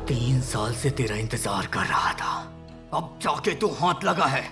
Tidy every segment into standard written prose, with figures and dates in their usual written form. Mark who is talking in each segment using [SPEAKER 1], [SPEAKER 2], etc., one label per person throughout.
[SPEAKER 1] तीन साल से तेरा इंतजार कर रहा था, अब जाके तू हाथ लगा है।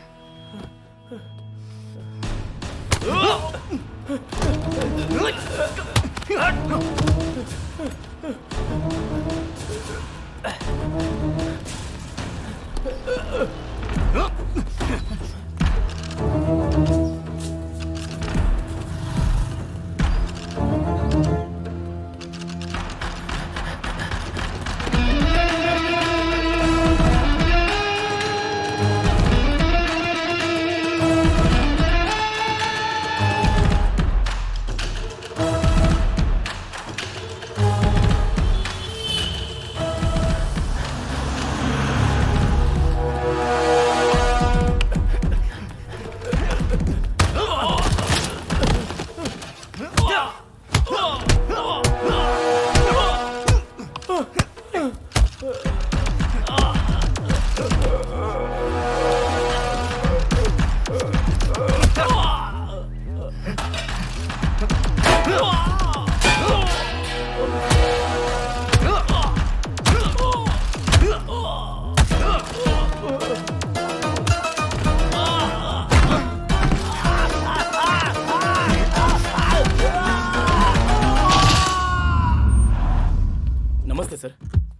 [SPEAKER 2] नमस्ते सर।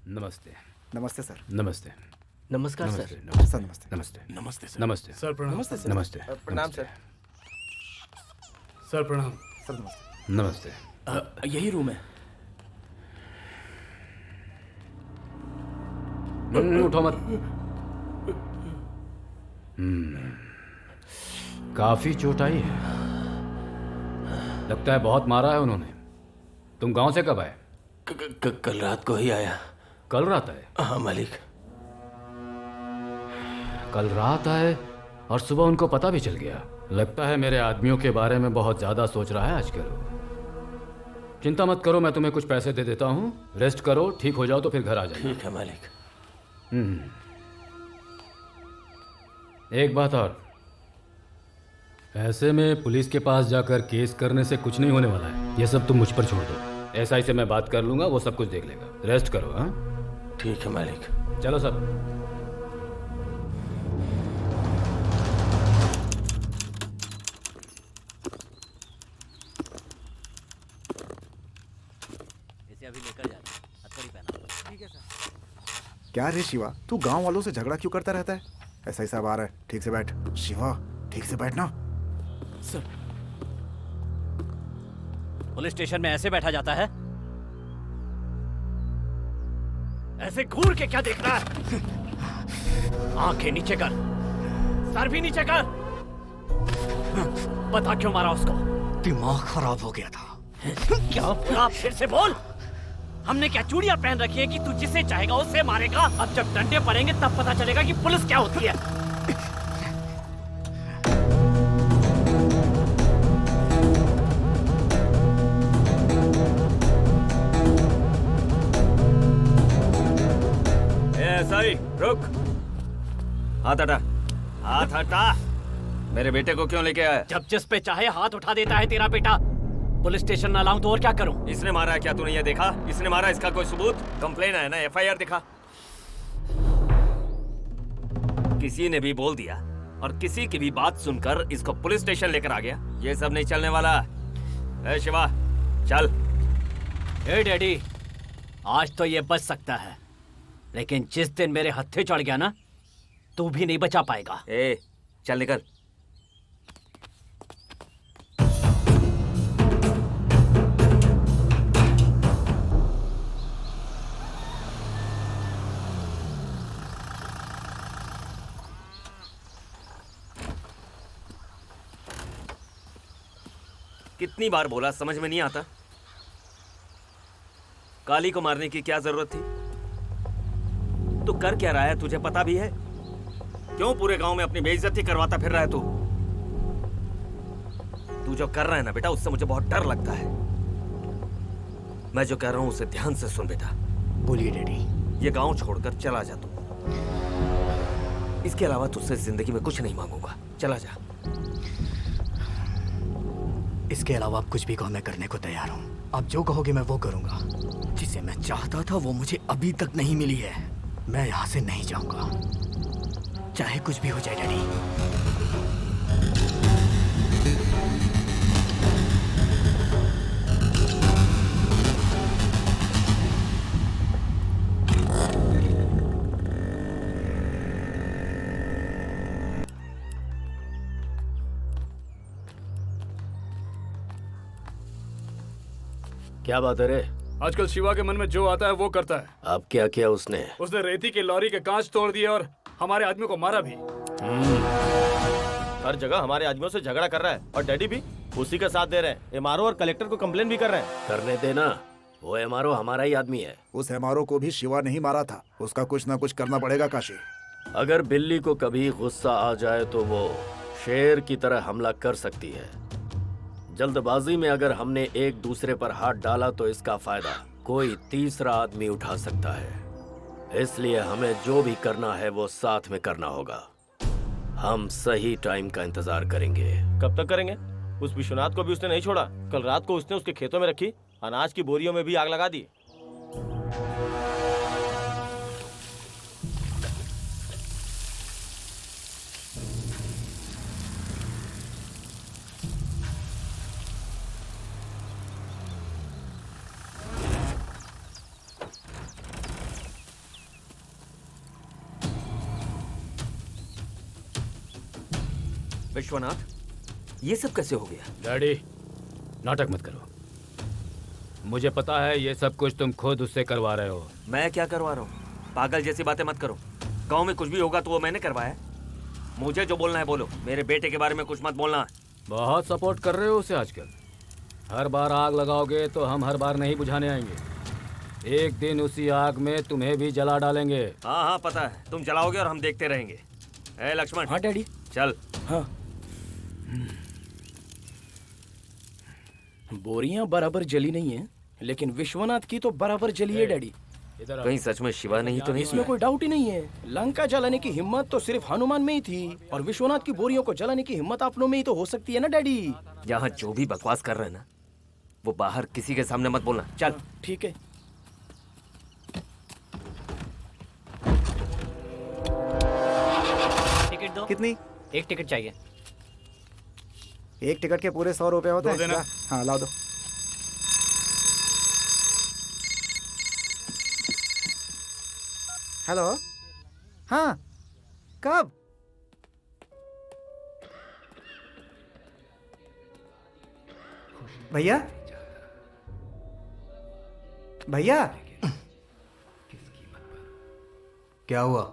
[SPEAKER 3] नमस्ते।
[SPEAKER 4] नमस्ते सर।
[SPEAKER 3] नमस्ते।
[SPEAKER 1] नमस्कार सर।
[SPEAKER 4] सर नमस्ते।
[SPEAKER 3] नमस्ते।
[SPEAKER 2] नमस्ते सर।
[SPEAKER 3] नमस्ते
[SPEAKER 2] सर प्रणाम।
[SPEAKER 4] नमस्ते सर।
[SPEAKER 3] नमस्ते।
[SPEAKER 4] प्रणाम सर।
[SPEAKER 2] सर प्रणाम।
[SPEAKER 4] सर नमस्ते।
[SPEAKER 3] नमस्ते।
[SPEAKER 2] यही रूम है।
[SPEAKER 3] उठो मत। काफी चोट आई है, लगता है बहुत मारा है उन्होंने। तुम गांव से कब आए?
[SPEAKER 2] कल रात को ही आया।
[SPEAKER 3] कल रात आए?
[SPEAKER 2] हाँ मालिक।
[SPEAKER 3] कल रात आए और सुबह उनको पता भी चल गया। लगता है मेरे आदमियों के बारे में बहुत ज्यादा सोच रहा है आजकल। चिंता मत करो, मैं तुम्हें कुछ पैसे दे देता हूँ, रेस्ट करो, ठीक हो जाओ तो फिर घर आ जाओ।
[SPEAKER 2] ठीक है मालिक।
[SPEAKER 3] एक बात और, ऐसे में पुलिस के पास जाकर केस करने से कुछ नहीं होने वाला है। ये सब तुम मुझ पर छोड़ दो। एसआई से मैं बात कर लूंगा, वो सब कुछ देख लेगा। रेस्ट करो। हाँ
[SPEAKER 2] ठीक है मालिक।
[SPEAKER 3] चलो सब।
[SPEAKER 1] इसे अभी लेकर जा, हथकड़ी पहना। ठीक है सर।
[SPEAKER 4] क्या रे शिवा, तू गांव वालों से झगड़ा क्यों करता रहता है? ऐसा ही सब आ रहा है। ठीक से बैठ शिवा, ठीक से बैठना।
[SPEAKER 2] सर
[SPEAKER 1] पुलिस स्टेशन में ऐसे बैठा जाता है? ऐसे घूर के क्या देख रहा है? आंखें नीचे कर, सर भी नीचे कर। बता क्यों मारा उसको? दिमाग खराब हो गया था। क्या बोला? फिर से बोल। हमने क्या चूड़ियां पहन रखी है कि तू जिसे चाहेगा उससे मारेगा? अब जब डंडे पड़ेंगे तब पता चलेगा कि पुलिस क्या होती है।
[SPEAKER 5] सही, रुक। हाथ हटा, हाथ हटा। मेरे बेटे को क्यों लेके आया?
[SPEAKER 1] जब जिस पे चाहे हाथ उठा देता है तेरा बेटा। पुलिस स्टेशन न लाऊं तो और क्या करूं?
[SPEAKER 5] इसने मारा है क्या? तूने ये देखा? इसने मारा, इसका कोई सबूत? कंप्लेन है ना, एफआईआर दिखा। किसी ने भी बोल दिया और किसी की भी बात सुनकर इसको पुलिस स्टेशन लेकर आ गया। ये सब नहीं चलने वाला। ए शिवा, चल।
[SPEAKER 1] ए डैडी, आज तो ये बच सकता है, लेकिन जिस दिन मेरे हत्थे चढ़ गया ना, तू भी नहीं बचा पाएगा।
[SPEAKER 5] ए, चल निकल। कितनी बार बोला, समझ में नहीं आता? काली को मारने की क्या जरूरत थी? तू कर क्या रहा है, तुझे पता भी है? क्यों पूरे गांव में अपनी बेइज्जती करवाता फिर रहा है तू? तू जो कर रहा है ना बेटा, उससे मुझे बहुत डर लगता है। मैं जो कह रहा हूं उसे ध्यान से सुन बेटा।
[SPEAKER 1] बोलिए डैडी।
[SPEAKER 5] ये गांव छोड़कर चला जा तू। इसके अलावा तुझसे जिंदगी में कुछ नहीं मांगूंगा। चला जा।
[SPEAKER 1] इसके अलावा आप कुछ भी कहो मैं करने को तैयार हूँ। आप जो कहोगे मैं वो करूँगा। जिसे मैं चाहता था वो मुझे अभी तक नहीं मिली है। मैं यहाँ से नहीं जाऊँगा, चाहे कुछ भी हो जाए डैडी।
[SPEAKER 2] क्या बात है रे?
[SPEAKER 3] आजकल शिवा के मन में जो आता है वो करता है।
[SPEAKER 2] अब क्या किया उसने?
[SPEAKER 3] उसने रेती की लॉरी के कांच तोड़ दिए और हमारे आदमी को मारा भी।
[SPEAKER 6] हर जगह हमारे आदमियों से झगड़ा कर रहा है और डैडी भी उसी का साथ दे रहे हैं। एमआरओ और कलेक्टर को कंप्लेन भी कर रहे हैं।
[SPEAKER 2] करने देना, वो एमआरओ हमारा ही आदमी है।
[SPEAKER 4] उस एमआरओ को भी शिवा नहीं मारा था। उसका कुछ ना कुछ करना पड़ेगा काशी।
[SPEAKER 2] अगर बिल्ली को कभी गुस्सा आ जाए तो वो शेर की तरह हमला कर सकती है। जल्दबाजी में अगर हमने एक दूसरे पर हाथ डाला तो इसका फायदा कोई तीसरा आदमी उठा सकता है। इसलिए हमें जो भी करना है वो साथ में करना होगा। हम सही टाइम का इंतजार करेंगे।
[SPEAKER 6] कब तक करेंगे? उस विश्वनाथ को भी उसने नहीं छोड़ा। कल रात को उसने उसके खेतों में रखी अनाज की बोरियों में भी आग लगा दी।
[SPEAKER 5] विश्वनाथ, ये सब कैसे हो गया?
[SPEAKER 3] डैडी, नाटक मत करो। मुझे पता है ये सब कुछ तुम खुद उससे करवा रहे हो।
[SPEAKER 5] मैं क्या करवा रहा हूँ? पागल जैसी बातें मत करो। गांव में कुछ भी होगा तो वो मैंने करवाया। मुझे जो बोलना है बोलो। मेरे बेटे के बारे में कुछ मत बोलना।
[SPEAKER 3] बहुत सपोर्ट कर रहे हो उसे आजकल। हर बार आग लगाओगे तो हम हर बार नहीं बुझाने आएंगे। एक दिन उसी आग में तुम्हें भी जला डालेंगे।
[SPEAKER 5] हाँ हाँ पता है, तुम जलाओगे और हम देखते रहेंगे। ए लक्ष्मण।
[SPEAKER 6] हाँ डैडी।
[SPEAKER 5] चल।
[SPEAKER 6] हाँ। बोरियां बराबर जली नहीं है, लेकिन विश्वनाथ की तो बराबर जली है डैडी।
[SPEAKER 3] इधर आओ।
[SPEAKER 5] कहीं सच में शिवा नहीं तो नहीं?
[SPEAKER 6] इसमें कोई डाउट ही नहीं है। लंका जलाने की हिम्मत तो सिर्फ हनुमान में ही थी और विश्वनाथ की बोरियों को जलाने की हिम्मत अपनों में ही तो हो सकती है ना डैडी।
[SPEAKER 5] यहाँ जो भी बकवास कर रहे हैं ना, वो बाहर किसी के सामने मत बोलना। चल।
[SPEAKER 6] ठीक है।
[SPEAKER 1] टिकट दो।
[SPEAKER 4] कितनी?
[SPEAKER 1] एक टिकट चाहिए।
[SPEAKER 4] एक टिकट के पूरे 100 रुपए होते हैं।
[SPEAKER 3] देना।
[SPEAKER 4] हाँ ला दो। हेलो। हाँ, कब? भैया, भैया,
[SPEAKER 1] क्या हुआ?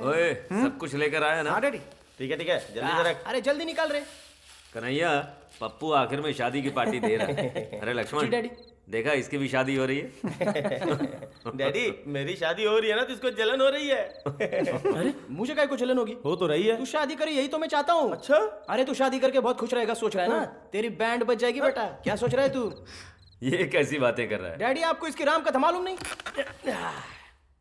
[SPEAKER 5] ओए सब कुछ लेकर आया ना?
[SPEAKER 6] हाँ डैडी।
[SPEAKER 5] ठीक है जल्दी से रख।
[SPEAKER 6] अरे जल्दी निकाल रहे।
[SPEAKER 5] कन्हैया पप्पू आखिर में शादी की पार्टी दे रहा है। अरे लक्ष्मण
[SPEAKER 6] जी डैडी।
[SPEAKER 5] देखा इसकी भी शादी हो रही है।
[SPEAKER 7] डैडी मेरी शादी हो रही है ना तो इसको जलन हो रही है।
[SPEAKER 6] अरे मुझे काय को जलन होगी?
[SPEAKER 7] हो तो रही है।
[SPEAKER 6] तू शादी करे यही तो मैं चाहता हूँ।
[SPEAKER 7] अच्छा?
[SPEAKER 6] अरे तू शादी करके बहुत खुश रहेगा सोच रहा है ना? तेरी बैंड बज जाएगी बेटा। क्या सोच रहा है तू?
[SPEAKER 5] ये कैसी बातें कर रहा है?
[SPEAKER 6] डैडी आपको इसकी राम कथा मालूम नहीं?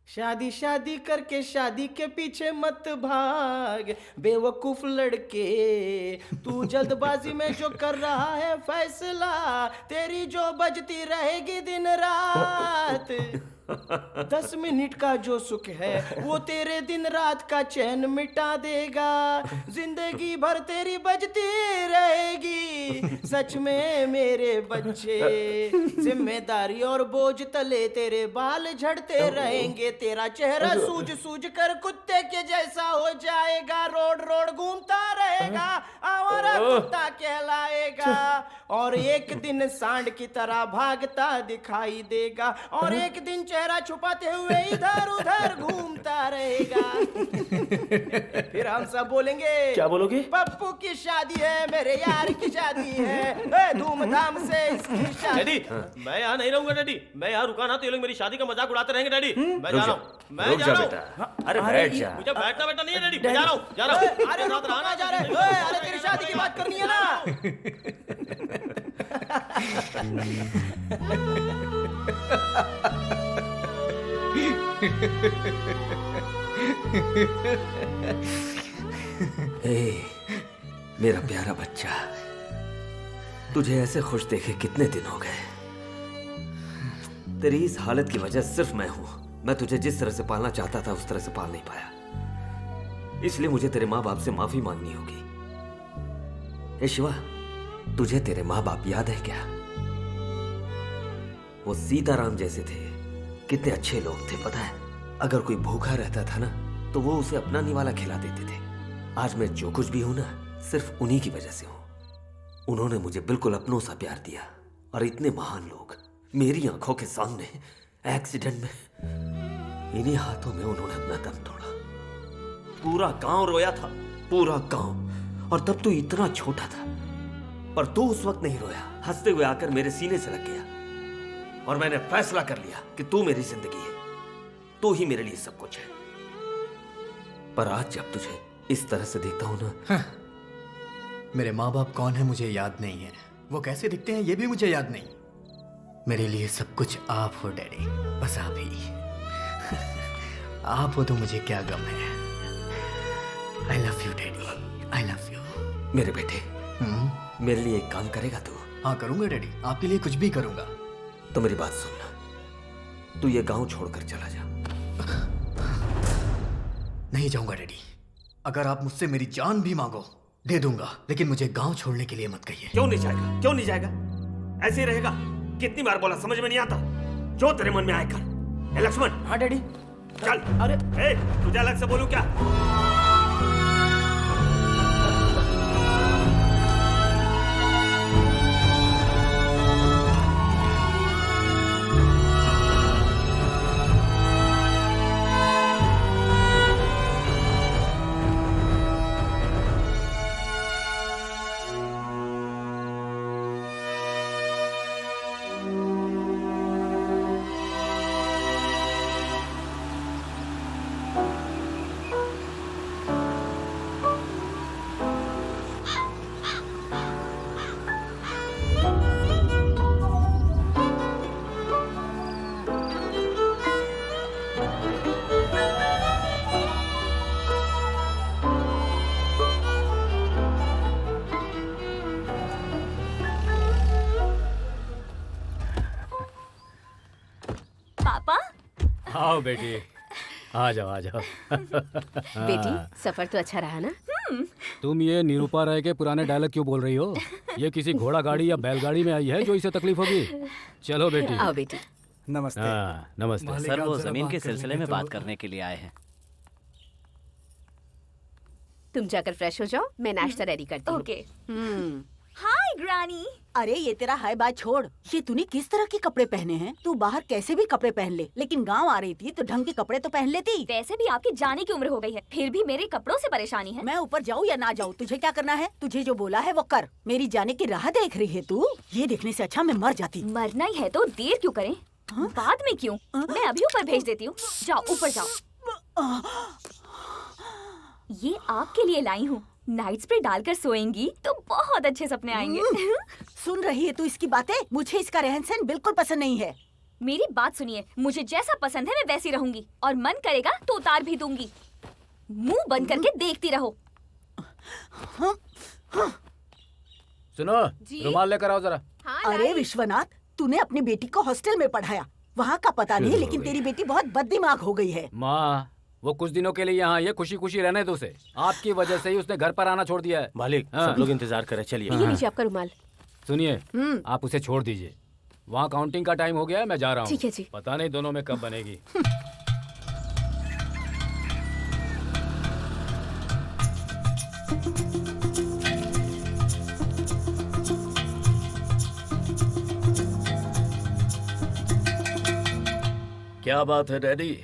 [SPEAKER 6] शादी शादी करके शादी के पीछे मत भाग बेवकूफ लड़के, तू जल्दबाजी में जो कर रहा है फैसला, तेरी जो बजती रहेगी दिन रात। 10 मिनट का जो सुख है वो तेरे दिन रात का चैन मिटा देगा, जिंदगी भर तेरी बजती रहेगी। सच में मेरे बच्चे, जिम्मेदारी और बोझ तले तेरे बाल झड़ते रहेंगे, तेरा चेहरा सूज सूज कर कुत्ते के जैसा हो जाएगा, रोड रोड घूमता रहेगा, आवारा कुत्ता कहलाएगा, और एक दिन सांड की तरह भागता दिखाई देगा, और एक दिन चेहरा छुपाते हुए इधर उधर घूमता रहेगा। फिर हम सब बोलेंगे,
[SPEAKER 7] क्या बोलोगे?
[SPEAKER 6] पप्पू की शादी है, मेरे यार की शादी है, धूमधाम से इसकी शादी।
[SPEAKER 7] डैडी मैं यहाँ नहीं रहूंगा डैडी, मैं यहाँ रुका ना तो ये लोग मेरी शादी का मजाक उड़ाते रहेंगे डैडी। मैं जा रहा हूँ, मैं
[SPEAKER 5] रुक
[SPEAKER 7] जा
[SPEAKER 5] जा
[SPEAKER 7] रहा हूँ।
[SPEAKER 5] बेटा। अरे बैठ जा।
[SPEAKER 7] मुझे बैठना नहीं है डैडी, मैं जा रहा हूँ, जा रहा हूँ।
[SPEAKER 6] अरे रुक, कहाँ जा रहे हो? अरे तेरी शादी की बात करनी है ना?
[SPEAKER 5] मेरा प्यारा बच्चा, तुझे ऐसे खुश देखे कितने दिन हो गए। तेरी इस हालत की वजह सिर्फ मैं हूं। मैं तुझे जिस तरह से पालना चाहता था उस तरह से पाल नहीं पाया, इसलिए मुझे तेरे माँ बाप से माफी मांगनी होगी। ए शिवा, तुझे तेरे माँ बाप याद है क्या? वो सीताराम जैसे थे, कितने अच्छे लोग थे पता है। अगर कोई भूखा रहता था ना तो वो उसे अपना निवाला खिला देते थे। आज मैं जो कुछ भी हूं ना सिर्फ उन्हीं की वजह से हूं। उन्होंने मुझे बिल्कुल अपनों सा प्यार दिया, और इतने महान लोग मेरी आंखों के सामने एक्सीडेंट में, इन्हीं हाथों में उन्होंने अपना दम तोड़ा। पूरा गांव रोया था, पूरा गांव। और तब तू इतना छोटा था, पर तू उस वक्त नहीं रोया। हंसते हुए आकर मेरे सीने से लग गया, और मैंने फैसला कर लिया कि तू मेरी जिंदगी है, तू ही मेरे लिए सब कुछ है। पर आज जब तुझे इस तरह से देखता हूं ना,
[SPEAKER 8] मेरे माँ बाप कौन है मुझे याद नहीं है, वो कैसे दिखते हैं ये भी मुझे याद नहीं। मेरे लिए सब कुछ आप हो डैडी, बस आप ही। आप हो तो मुझे क्या गम है। I love you daddy, I love you.
[SPEAKER 5] मेरे बेटे, मेरे लिए एक काम करेगा तू?
[SPEAKER 8] हाँ करूंगा डैडी, आपके लिए कुछ भी करूंगा।
[SPEAKER 5] तो मेरी बात सुनना, तू ये गांव छोड़कर चला जा।
[SPEAKER 8] नहीं जाऊंगा डैडी, अगर आप मुझसे मेरी जान भी मांगो दे दूंगा, लेकिन मुझे गांव छोड़ने के लिए मत कहिए।
[SPEAKER 5] क्यों नहीं जाएगा? क्यों नहीं जाएगा? ऐसे ही रहेगा? कितनी बार बोला, समझ में नहीं आता? जो तेरे मन में आए कर। ए लक्ष्मण।
[SPEAKER 6] हाँ डैडी।
[SPEAKER 5] चल।
[SPEAKER 6] अरे
[SPEAKER 5] ए, तुझे अलग से बोलूं क्या?
[SPEAKER 3] आओ बेटी, आ जाओ आ जाओ।
[SPEAKER 9] बेटी सफर तो अच्छा रहा ना?
[SPEAKER 3] तुम ये निरूपा राय के पुराने डायलॉग क्यों बोल रही हो? ये किसी घोड़ा गाड़ी या बैलगाड़ी में आई है जो इसे तकलीफ होगी? चलो बेटी।
[SPEAKER 9] आओ बेटी।
[SPEAKER 4] नमस्ते।
[SPEAKER 3] हाँ नमस्ते।
[SPEAKER 1] सर वो जमीन के सिलसिले में बात करने के लिए आए हैं।
[SPEAKER 9] तुम जाकर फ्रेश हो जाओ, मैं नाश्ता रेडी करती हूँ।
[SPEAKER 10] ओके। हाय हाय ग्रानी।
[SPEAKER 11] अरे ये तेरा हाय बाय छोड़, ये तूने किस तरह के कपड़े पहने हैं? तू बाहर कैसे भी कपड़े पहन ले, लेकिन गांव आ रही थी तो ढंग के कपड़े तो पहन लेती।
[SPEAKER 10] वैसे भी आपकी जाने की उम्र हो गई है, फिर भी मेरे कपड़ों से परेशानी है।
[SPEAKER 11] मैं ऊपर जाऊँ या ना जाऊँ, तुझे क्या करना है? तुझे जो बोला है वो कर। मेरी जाने की राह देख रही है तू? ये देखने से अच्छा मैं मर जाती।
[SPEAKER 10] मरना ही है तो देर क्यों करें? बाद में क्यों? मैं अभी ऊपर भेज देती हूँ, जाओ ऊपर जाओ। ये आपके लिए लाई हूँ, नाइट स्प्रे डालकर सोएंगी तो बहुत अच्छे सपने आएंगे।
[SPEAKER 11] सुन रही है तू इसकी बातें? मुझे इसका रहन सहन बिल्कुल पसंद नहीं है।
[SPEAKER 10] मेरी बात सुनिए, मुझे जैसा पसंद है मैं वैसी रहूंगी, और मन करेगा तो उतार भी दूंगी। मुंह बंद करके देखती रहो।
[SPEAKER 3] सुनो, रुमाल लेकर आओ जरा।
[SPEAKER 11] अरे विश्वनाथ, तूने अपनी बेटी को हॉस्टल में पढ़ाया, वहाँ का पता नहीं, लेकिन तेरी बेटी बहुत बददिमाग हो गई है।
[SPEAKER 3] माँ, वो कुछ दिनों के लिए यहाँ ये खुशी खुशी रहने दो उसे। आपकी वजह से ही उसने घर पर आना छोड़ दिया है।
[SPEAKER 7] मालिक, सब लोग इंतजार कर रहे हैं, चलिए।
[SPEAKER 9] ये लीजिए आपका रुमाल।
[SPEAKER 3] सुनिए, आप उसे छोड़ दीजिए, वहाँ काउंटिंग का टाइम हो गया है, मैं जा रहा हूँ।
[SPEAKER 9] ठीक है जी।
[SPEAKER 3] पता नहीं दोनों में कब बनेगी।
[SPEAKER 2] क्या बात है डैडी,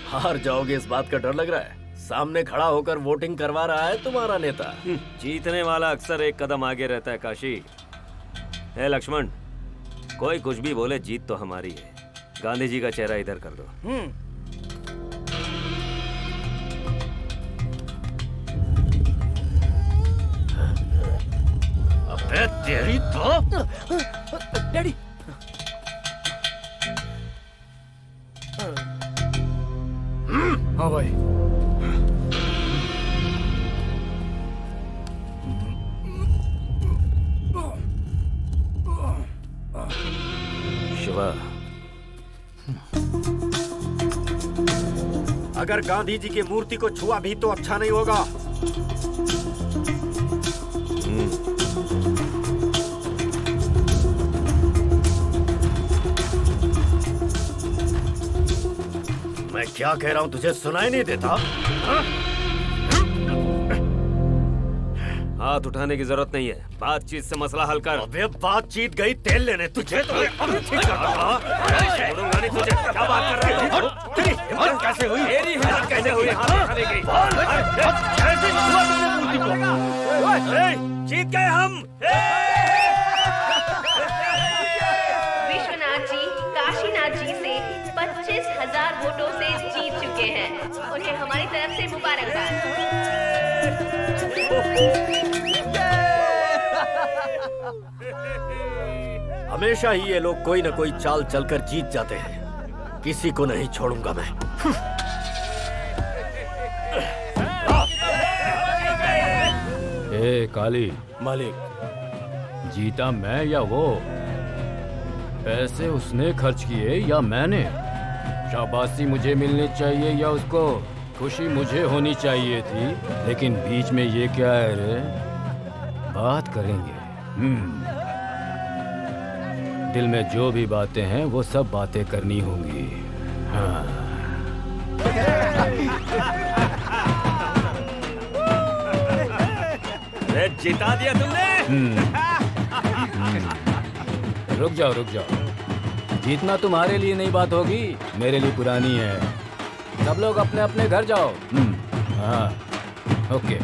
[SPEAKER 2] हार जाओगे इस बात का डर लग रहा है? सामने खड़ा होकर वोटिंग करवा रहा है तुम्हारा नेता।
[SPEAKER 5] जीतने वाला अक्सर एक कदम आगे रहता है काशी। है लक्ष्मण, कोई कुछ भी बोले, जीत तो हमारी है। गांधी जी का चेहरा इधर कर दो।
[SPEAKER 2] अबे तेरी तो
[SPEAKER 6] डैडी,
[SPEAKER 3] हाँ भाई।
[SPEAKER 5] शिवा,
[SPEAKER 2] अगर गांधी जी की मूर्ति को छुआ भी तो अच्छा नहीं होगा। मैं क्या कह रहा हूँ तुझे सुनाई नहीं देता?
[SPEAKER 5] हाथ उठाने की जरूरत नहीं है, बातचीत से मसला हल कर।
[SPEAKER 2] अबे बातचीत गई तेल लेने, तुझे तो मैं अभी ठीक करता हूँ। छोड़ूंगा नहीं तुझे। क्या बात कर रहे हो? तेरी हिम्मत कैसे हुई?
[SPEAKER 5] तेरी हिम्मत कैसे हुई? हाथ उठाने की।
[SPEAKER 2] कैसे छुआ तूने मूर्ति को? जीत गए हम।
[SPEAKER 9] विश्वनाथ जी काशीनाथ जी से 25,000 वोटों से जीत चुके हैं। उन्हें हमारी तरफ से मुबारकबाद।
[SPEAKER 2] हमेशा ही ये लोग कोई न कोई चाल चलकर जीत जाते हैं। किसी को नहीं छोड़ूंगा मैं।
[SPEAKER 3] ए काली,
[SPEAKER 7] मालिक,
[SPEAKER 3] जीता मैं या वो? पैसे उसने खर्च किए या मैंने? शाबाशी मुझे मिलनी चाहिए या उसको? खुशी मुझे होनी चाहिए थी, लेकिन बीच में ये क्या है रे? बात करेंगे। दिल में जो भी बातें हैं वो सब बातें करनी होंगी। हाँ।
[SPEAKER 5] जिता दिया तुमने।
[SPEAKER 3] रुक जाओ रुक जाओ, जीतना तुम्हारे लिए नई बात होगी, मेरे लिए पुरानी है। सब लोग अपने अपने घर जाओ। हाँ, ओके।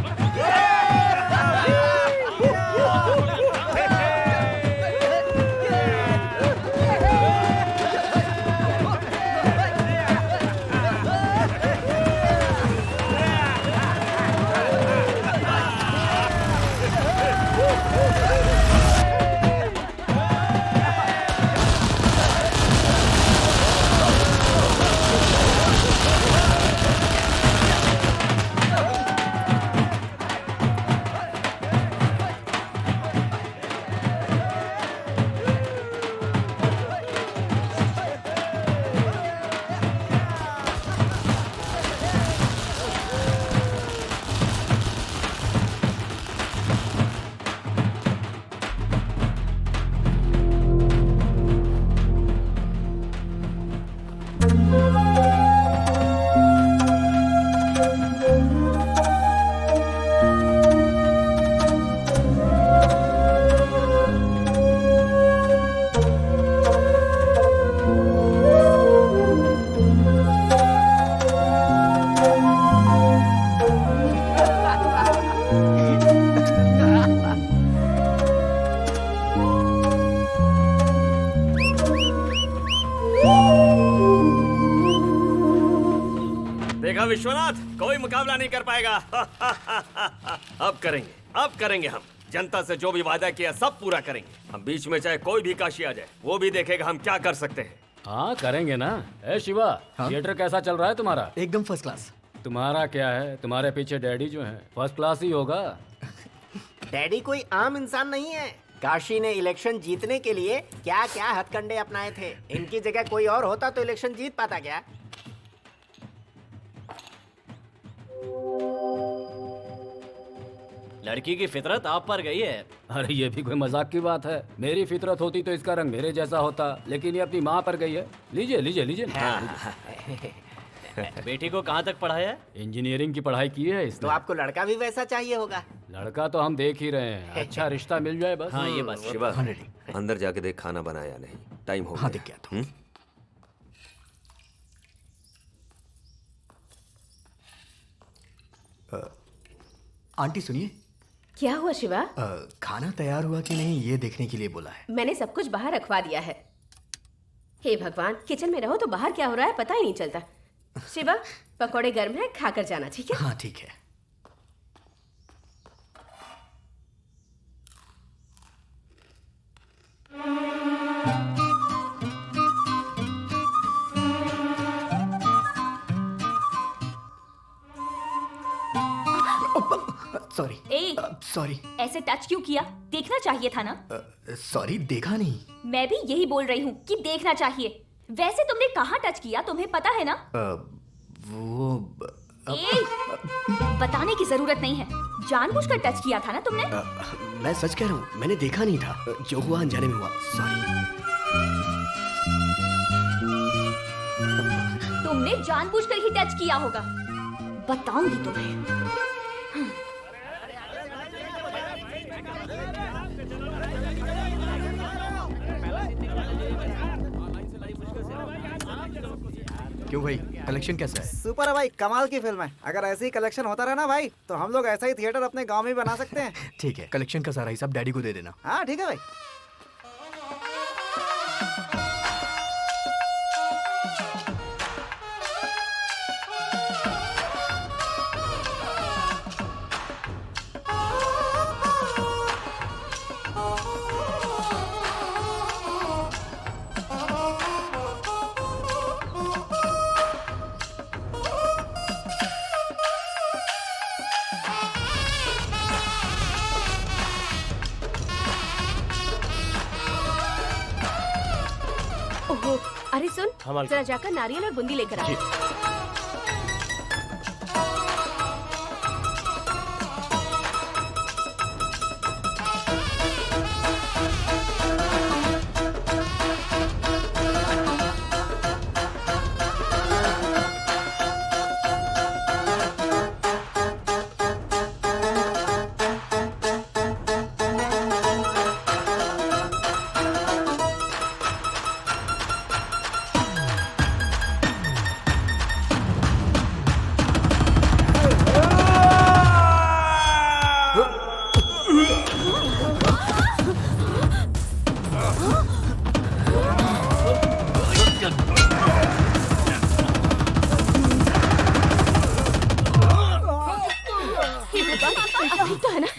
[SPEAKER 2] विश्वनाथ, कोई मुकाबला नहीं कर पाएगा। अब करेंगे हम। जनता से जो भी वादा किया सब पूरा करेंगे। हम बीच में चाहे कोई भी काशी आ जाए, वो भी देखेगा हम क्या कर सकते हैं।
[SPEAKER 3] हाँ करेंगे ना। ए शिवा, थिएटर कैसा चल रहा है तुम्हारा?
[SPEAKER 8] एकदम फर्स्ट क्लास।
[SPEAKER 3] तुम्हारा क्या है, तुम्हारे पीछे डैडी जो है फर्स्ट क्लास ही होगा।
[SPEAKER 6] डैडी कोई आम इंसान नहीं है। काशी ने इलेक्शन जीतने के लिए क्या क्या हथकंडे अपनाए थे। इनकी जगह कोई और होता तो इलेक्शन जीत पाता क्या?
[SPEAKER 1] लड़की की फितरत आप पर गई है।
[SPEAKER 3] अरे ये भी कोई मजाक की बात है। मेरी फितरत होती तो इसका रंग मेरे जैसा होता, लेकिन ये अपनी माँ पर गई है। लीजिए लीजिए लीजिए।
[SPEAKER 1] बेटी को कहाँ तक पढ़ाया है?
[SPEAKER 3] इंजीनियरिंग की पढ़ाई की है इसने।
[SPEAKER 6] तो आपको लड़का भी वैसा चाहिए होगा।
[SPEAKER 3] लड़का तो हम देख ही रहे हैं, अच्छा रिश्ता मिल जाए बस।
[SPEAKER 1] हाँ ये बात।
[SPEAKER 5] शिवा, अंदर जाके देख खाना बनाया नहीं। टाइम हो गया।
[SPEAKER 8] हाँ दिख गया तो। आंटी सुनिए।
[SPEAKER 9] क्या हुआ शिवा?
[SPEAKER 8] खाना तैयार हुआ कि नहीं ये देखने के लिए बोला है।
[SPEAKER 9] मैंने सब कुछ बाहर रखवा दिया है। हे भगवान, किचन में रहो तो बाहर क्या हो रहा है पता ही नहीं चलता। शिवा, पकौड़े गर्म है, खाकर जाना, ठीक है?
[SPEAKER 8] हाँ ठीक है। सॉरी।
[SPEAKER 10] ए,
[SPEAKER 8] सॉरी।
[SPEAKER 10] ऐसे टच क्यों किया? देखना चाहिए था ना।
[SPEAKER 8] सॉरी, देखा नहीं।
[SPEAKER 10] मैं भी यही बोल रही हूँ कि देखना चाहिए। वैसे तुमने कहाँ टच किया, तुम्हें पता है ना? ए, बताने की जरूरत नहीं है। जानबूझकर टच किया था ना तुमने?
[SPEAKER 8] मैं सच कह रहा हूँ, मैंने देखा नहीं था। जो हुआ अनजाने में हुआ। सॉरी।
[SPEAKER 10] तुमने जानबूझकर ही टच किया होगा। बताऊंगी तुम्हें।
[SPEAKER 8] क्यों भाई, कलेक्शन कैसा है?
[SPEAKER 4] सुपर है भाई, कमाल की फिल्म है। अगर ऐसे ही कलेक्शन होता रहा ना भाई, तो हम लोग ऐसा ही थिएटर अपने गांव में भी बना सकते हैं।
[SPEAKER 8] ठीक है, कलेक्शन का सारा हिसाब डैडी को दे देना।
[SPEAKER 4] हाँ ठीक है भाई।
[SPEAKER 9] ओहो, अरे सुन,
[SPEAKER 7] हाँ,
[SPEAKER 9] जरा जाकर नारियल और बूंदी लेकर आ।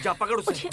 [SPEAKER 2] जा पकड़ उसे।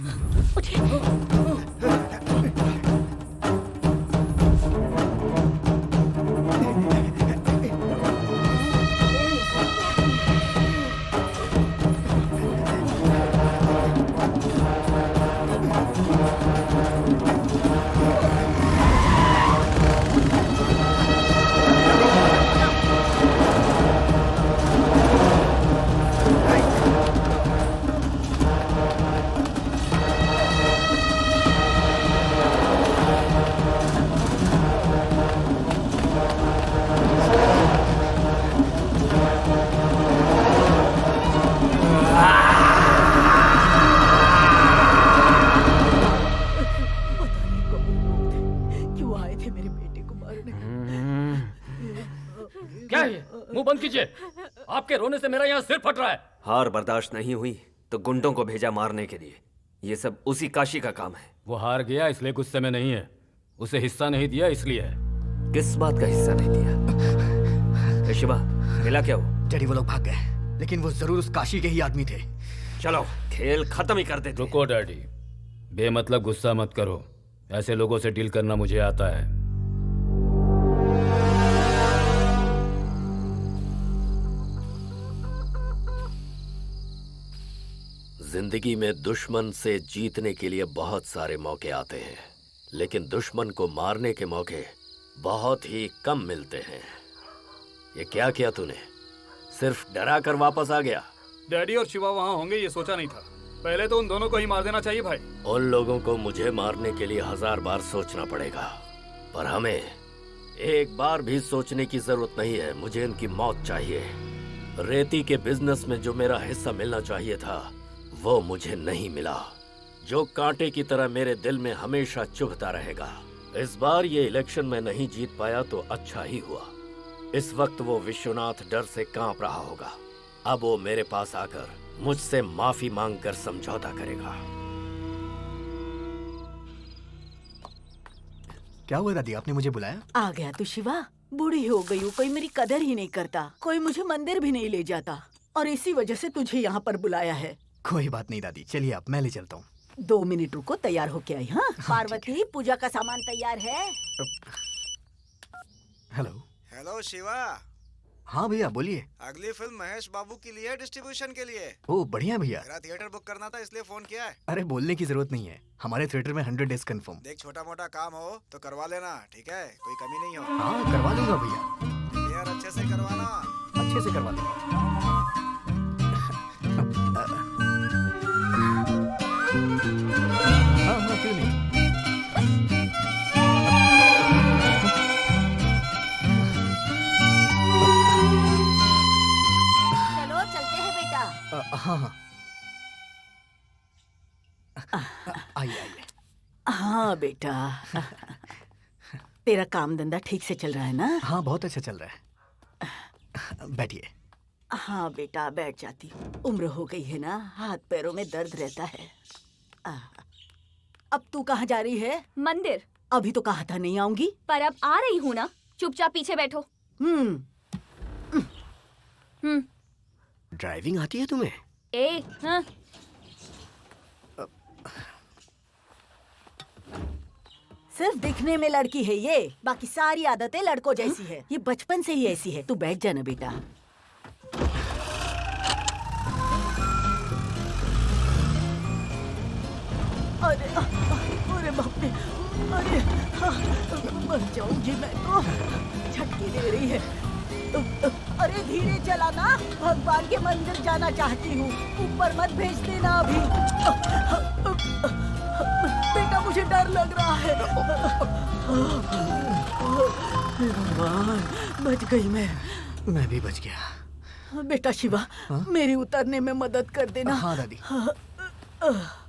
[SPEAKER 3] क्या है ये? मुंह बंद कीजिए। आपके रोने से मेरा यहाँ सिर फट रहा है।
[SPEAKER 5] हार बर्दाश्त नहीं हुई तो गुंडों को भेजा मारने के लिए। ये सब उसी काशी का काम है।
[SPEAKER 3] वो हार गया इसलिए गुस्से में नहीं है, उसे हिस्सा नहीं दिया इसलिए है।
[SPEAKER 5] किस बात का हिस्सा नहीं दिया? ए शिवा, मिला क्या वो?
[SPEAKER 8] डैडी वो लोग भाग गए, लेकिन वो जरूर उस काशी के ही आदमी थे।
[SPEAKER 5] चलो खेल खत्म ही कर देते।
[SPEAKER 3] रुको डैडी, बेमतलब गुस्सा मत करो। ऐसे लोगों से डील करना मुझे आता है।
[SPEAKER 2] जिंदगी में दुश्मन से जीतने के लिए बहुत सारे मौके आते हैं, लेकिन दुश्मन को मारने के मौके बहुत ही कम मिलते हैं। ये क्या किया तूने? सिर्फ डरा कर वापस आ गया?
[SPEAKER 12] डैडी और शिवा वहाँ होंगे ये सोचा नहीं था। पहले तो उन दोनों को ही मार देना चाहिए भाई।
[SPEAKER 2] उन लोगों को मुझे मारने के लिए 1000 बार सोचना पड़ेगा, पर हमें एक बार भी सोचने की जरूरत नहीं है। मुझे इनकी मौत चाहिए। रेती के बिजनेस में जो मेरा हिस्सा मिलना चाहिए था वो मुझे नहीं मिला, जो कांटे की तरह मेरे दिल में हमेशा चुभता रहेगा। इस बार ये इलेक्शन में नहीं जीत पाया तो अच्छा ही हुआ। इस वक्त वो विश्वनाथ डर से कांप रहा होगा। अब वो मेरे पास आकर मुझसे माफी मांगकर समझौता करेगा।
[SPEAKER 8] क्या हुआ दादी, आपने मुझे बुलाया?
[SPEAKER 11] आ गया तू शिवा? बूढ़ी हो गई हूँ, कोई मेरी कदर ही नहीं करता, कोई मुझे मंदिर भी नहीं ले जाता, और इसी वजह से तुझे यहाँ पर बुलाया है।
[SPEAKER 8] कोई बात नहीं दादी, चलिए आप, मैं ले चलता हूँ।
[SPEAKER 11] 2 मिनट रुको, तैयार होके आई। हाँ पार्वती, पूजा का सामान तैयार है?
[SPEAKER 8] हेलो।
[SPEAKER 4] हेलो शिवा।
[SPEAKER 8] हाँ भैया बोलिए।
[SPEAKER 4] अगली फिल्म महेश बाबू की लिए डिस्ट्रीब्यूशन के लिए।
[SPEAKER 8] ओह बढ़िया भैया।
[SPEAKER 4] मेरा थिएटर बुक करना था इसलिए फोन किया है।
[SPEAKER 8] अरे बोलने की जरूरत नहीं है, हमारे थिएटर में 100 डेज कंफर्म।
[SPEAKER 4] देख छोटा मोटा काम हो तो करवा लेना, ठीक है? कोई कमी नहीं हो।
[SPEAKER 8] हाँ करवा दूंगा भैया।
[SPEAKER 4] यार अच्छे से करवाना।
[SPEAKER 8] अच्छे से करवा दूंगा। हाँ हाँ क्यों नहीं।
[SPEAKER 11] चलो चलते हैं बेटा।
[SPEAKER 8] हाँ हाँ आइए आइए।
[SPEAKER 11] हाँ बेटा, तेरा काम धंधा ठीक से चल रहा है ना?
[SPEAKER 8] हाँ बहुत अच्छा चल रहा है। बैठिए।
[SPEAKER 11] हाँ बेटा बैठ जाती हूँ, उम्र हो गई है ना, हाथ पैरों में दर्द रहता है। अब तू कहाँ जा रही है?
[SPEAKER 10] मंदिर।
[SPEAKER 11] अभी तो कहा था नहीं आऊंगी।
[SPEAKER 10] पर अब आ रही हूँ ना, चुपचाप पीछे बैठो।
[SPEAKER 8] ड्राइविंग आती है तुम्हें?
[SPEAKER 10] हाँ।
[SPEAKER 11] सिर्फ दिखने में लड़की है ये, बाकी सारी आदतें लड़कों जैसी है। ये बचपन से ही ऐसी है। तू बैठ जाना बेटा। अरे अरे बाप रे, अरे मर जाऊंगी मैं तो, झटके दे रही है। अरे धीरे चलाना, भगवान के मंदिर जाना चाहती हूँ, ऊपर मत भेज देना अभी। बेटा मुझे डर लग रहा है। भगवान बच गई
[SPEAKER 8] मैं भी बच गया।
[SPEAKER 11] बेटा शिवा, मेरी उतरने में मदद कर देना।
[SPEAKER 8] हाँ दादी।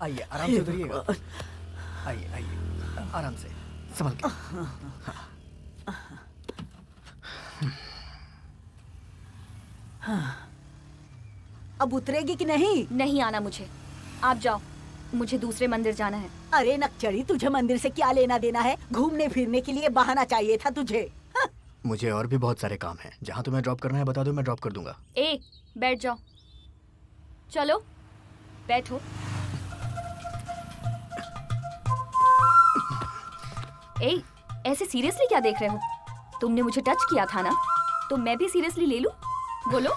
[SPEAKER 8] आइए आराम से उतरिएगा। आइए आइए आराम से, संभल के।
[SPEAKER 11] अब उतरेगी कि नहीं?
[SPEAKER 10] नहीं आना मुझे, आप जाओ, मुझे दूसरे मंदिर जाना है।
[SPEAKER 11] अरे नकचड़ी, तुझे मंदिर से क्या लेना देना है? घूमने फिरने के लिए बहाना चाहिए था तुझे।
[SPEAKER 8] मुझे और भी बहुत सारे काम हैं। जहाँ तुम्हें ड्रॉप करना है बता दो, मैं ड्रॉप कर दूंगा।
[SPEAKER 10] बैठ जाओ। चलो बैठो। ऐसे सीरियसली क्या देख रहे हो? तुमने मुझे टच किया था ना, तो मैं भी सीरियसली ले लूं? बोलो।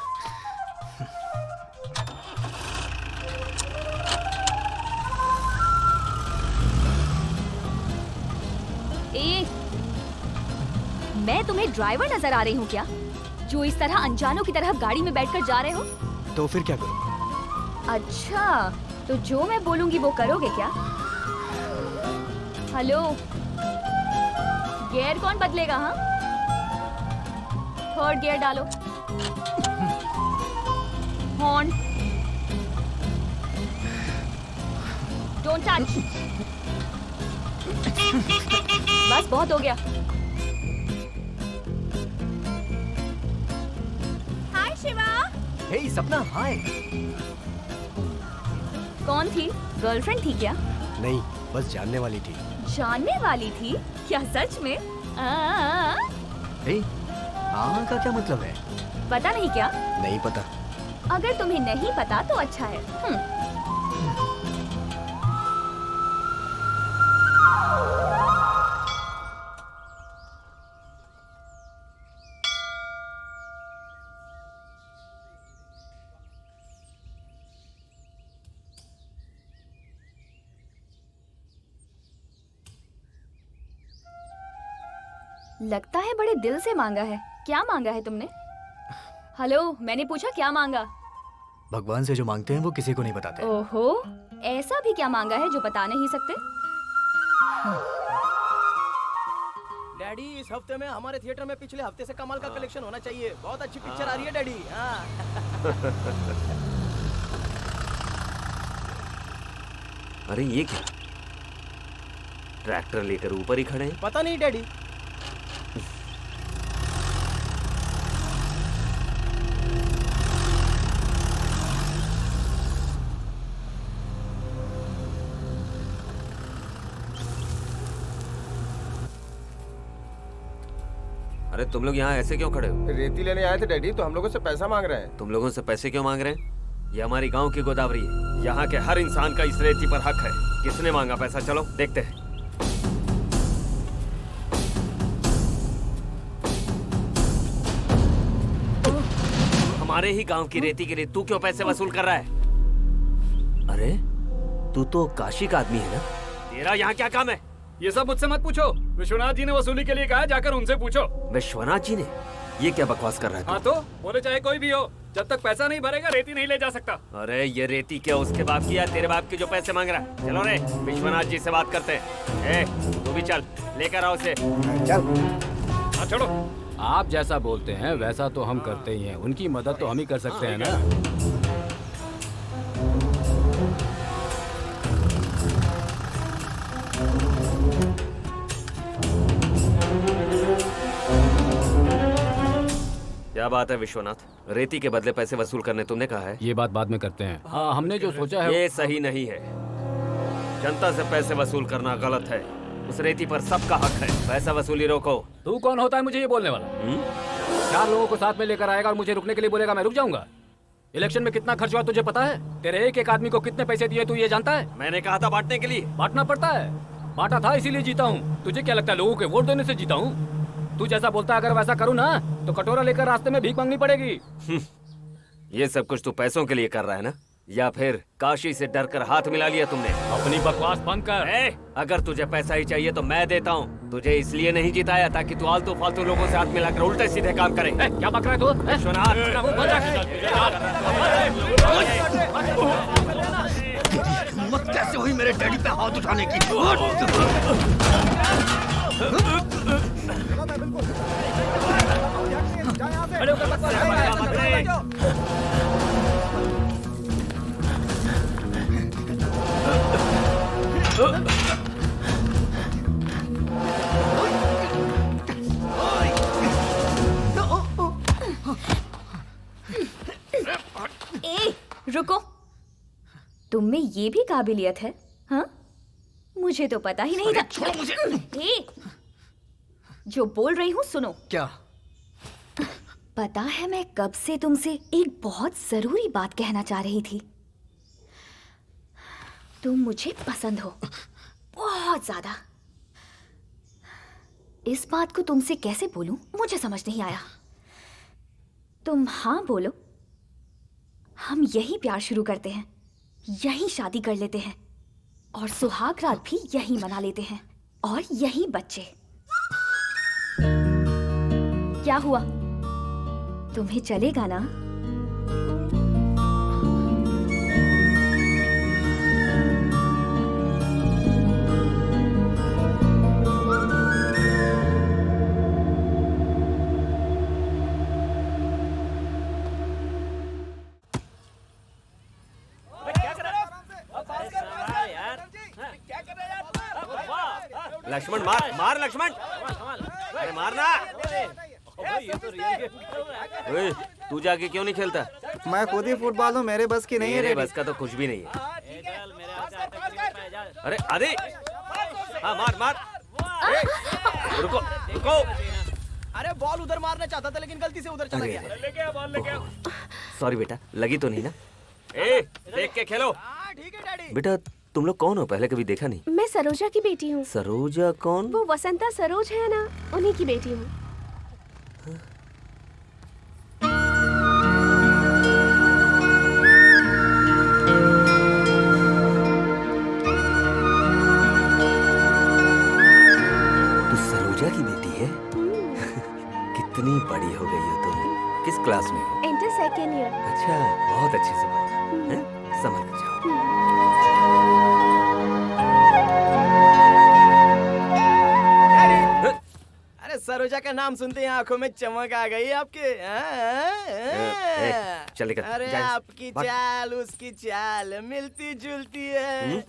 [SPEAKER 10] मैं तुम्हें ड्राइवर नजर आ रही हूँ क्या, जो इस तरह अनजानों की तरह गाड़ी में बैठकर जा रहे हो?
[SPEAKER 8] तो फिर क्या करूं?
[SPEAKER 10] अच्छा, तो जो मैं बोलूंगी वो करोगे क्या? हेलो, गियर कौन बदलेगा? हाँ, थर्ड गियर डालो। Horn, don't touch. बस बहुत हो गया। हाय शिवा।
[SPEAKER 8] हे सपना, हाय।
[SPEAKER 10] कौन थी? गर्लफ्रेंड थी क्या?
[SPEAKER 8] नहीं, बस जानने वाली थी।
[SPEAKER 10] जानने वाली थी क्या? सच में?
[SPEAKER 8] हे, हाँ का क्या मतलब है?
[SPEAKER 10] पता नहीं क्या?
[SPEAKER 8] नहीं पता।
[SPEAKER 10] अगर तुम्हें नहीं पता तो अच्छा है। लगता है बड़े दिल से मांगा है। क्या मांगा है तुमने? हेलो, मैंने पूछा क्या मांगा?
[SPEAKER 8] भगवान से जो मांगते हैं वो किसी को नहीं बताते।
[SPEAKER 10] ओहो, ऐसा भी क्या मांगा है जो बता नहीं सकते?
[SPEAKER 6] डैडी, इस हफ्ते में हमारे थिएटर में पिछले हफ्ते से कमाल का कलेक्शन होना चाहिए। बहुत अच्छी पिक्चर आ रही है डैडी। हाँ।
[SPEAKER 5] अरे ये क्या? ट्रैक्टर लेकर ऊपर ही खड़े हैं।
[SPEAKER 6] पता नहीं डैडी।
[SPEAKER 5] अरे तुम लोग यहाँ ऐसे क्यों खड़े हो?
[SPEAKER 13] रेती लेने आए थे डैडी, तो हम लोगों से पैसा मांग रहे हैं।
[SPEAKER 5] तुम लोगों से पैसे क्यों मांग रहे हैं? ये हमारी गांव की गोदावरी है। यहाँ के हर इंसान का इस रेती पर हक है। किसने मांगा पैसा? चलो देखते हैं। हमारे ही गांव की रेती के लिए तू क्यों पैसे वसूल कर रहा है? अरे तू तो काशी का आदमी है ना? तेरा यहाँ क्या काम है?
[SPEAKER 12] ये सब मुझसे मत पूछो। विश्वनाथ जी ने वसूली के लिए कहा है, जाकर उनसे पूछो।
[SPEAKER 5] विश्वनाथ जी ने? ये क्या बकवास कर रहा है?
[SPEAKER 12] हाँ तो बोले चाहे कोई भी हो, जब तक पैसा नहीं भरेगा रेती नहीं ले जा सकता।
[SPEAKER 5] अरे ये रेती क्या उसके बाप की है? तेरे बाप के जो पैसे मांग रहा है। चलो रे, विश्वनाथ जी से बात करते हैं। तू भी चल, लेकर आओ उसे।
[SPEAKER 4] चल।
[SPEAKER 12] हाँ छोड़ो।
[SPEAKER 3] आप जैसा बोलते हैं वैसा तो हम करते ही हैं। उनकी मदद तो हम ही कर सकते हैं ना।
[SPEAKER 5] क्या बात है विश्वनाथ? रेती के बदले पैसे वसूल करने तुमने कहा है?
[SPEAKER 3] ये बात बाद में करते हैं। हाँ, हमने जो सोचा है
[SPEAKER 5] ये सही नहीं है। जनता से पैसे वसूल करना गलत है। उस रेती पर सबका हक है। पैसा वसूली रोको।
[SPEAKER 3] तू कौन होता है मुझे ये बोलने वाला? 4 लोगों को साथ में लेकर आएगा और मुझे रुकने के लिए बोलेगा, मैं रुक जाऊंगा? इलेक्शन में कितना खर्च हुआ तुझे पता है? तेरे एक एक आदमी को कितने पैसे दिए तू ये जानता है?
[SPEAKER 5] मैंने कहा था बांटने के लिए।
[SPEAKER 3] बांटना पड़ता है। बांटा था इसीलिए जीता हूँ। तुझे क्या लगता है लोगों के वोट देने से जीता हूँ? तू जैसा बोलता है अगर वैसा करूँ ना तो कटोरा लेकर रास्ते में भीख मांगनी पड़ेगी।
[SPEAKER 5] ये सब कुछ तू पैसों के लिए कर रहा है ना? या फिर काशी से डर कर हाथ मिला लिया तुमने?
[SPEAKER 3] अपनी बकवास बंद कर।
[SPEAKER 5] अगर तुझे पैसा ही चाहिए तो मैं देता हूँ। तुझे इसलिए नहीं जिताया ताकि तू आलतू फालतू लोगों से हाथ मिलाकर उल्टे सीधे काम करे।
[SPEAKER 3] क्या बक रहा है तू?
[SPEAKER 8] हिम्मत कैसे हुई मेरे डैडी पे हाथ उठाने की?
[SPEAKER 10] रुको, तुम में ये भी काबिलियत है? हाँ, मुझे तो पता ही नहीं था।
[SPEAKER 8] छोड़ो मुझे।
[SPEAKER 10] जो बोल रही हूँ सुनो।
[SPEAKER 8] क्या?
[SPEAKER 10] पता है मैं कब से तुमसे एक बहुत जरूरी बात कहना चाह रही थी। तुम मुझे पसंद हो बहुत ज्यादा। इस बात को तुमसे कैसे बोलूं मुझे समझ नहीं आया। तुम हाँ बोलो, हम यही प्यार शुरू करते हैं, यही शादी कर लेते हैं और सुहाग रात भी यही मना लेते हैं और यही बच्चे। क्या हुआ? तुम्हें चलेगा ना?
[SPEAKER 5] लक्ष्मण मार मार लक्ष्मण। अरे मारना। ओए, तू जाके क्यों नहीं खेलता?
[SPEAKER 4] मैं खुद ही फुटबॉल हूँ, मेरे बस की नहीं है।
[SPEAKER 5] मेरे बस का तो कुछ भी नहीं है। अरे अरे हाँ मार मार। रुको रुको।
[SPEAKER 6] अरे बॉल उधर मारना चाहता था लेकिन गलती से उधर चला गया।
[SPEAKER 12] लेके आ बॉल लेके आ।
[SPEAKER 5] सॉरी बेटा, लगी तो नहीं ना?
[SPEAKER 7] ए, देख के खेलो।
[SPEAKER 6] हाँ ठीक है डैडी।
[SPEAKER 5] बेटा तुम लोग कौन हो? पहले कभी देखा नहीं।
[SPEAKER 9] मैं सरोजा की बेटी हूँ।
[SPEAKER 5] सरोजा कौन?
[SPEAKER 9] वो वसंता सरोज है ना, उन्हीं की बेटी हूँ।
[SPEAKER 5] तू सरोजा की बेटी है? कितनी बड़ी हो गई हो तुम। किस क्लास में हो?
[SPEAKER 9] Inter second year.
[SPEAKER 5] अच्छा, बहुत अच्छे से पढ़ना हैं? संभल कर जाओ।
[SPEAKER 6] अरे सरोजा का नाम सुनते ही आंखों में चमक आ गई आपके।
[SPEAKER 5] चल निकल,
[SPEAKER 6] अरे
[SPEAKER 5] जा।
[SPEAKER 6] आपकी
[SPEAKER 5] भाग।
[SPEAKER 6] चाल उसकी चाल मिलती जुलती है।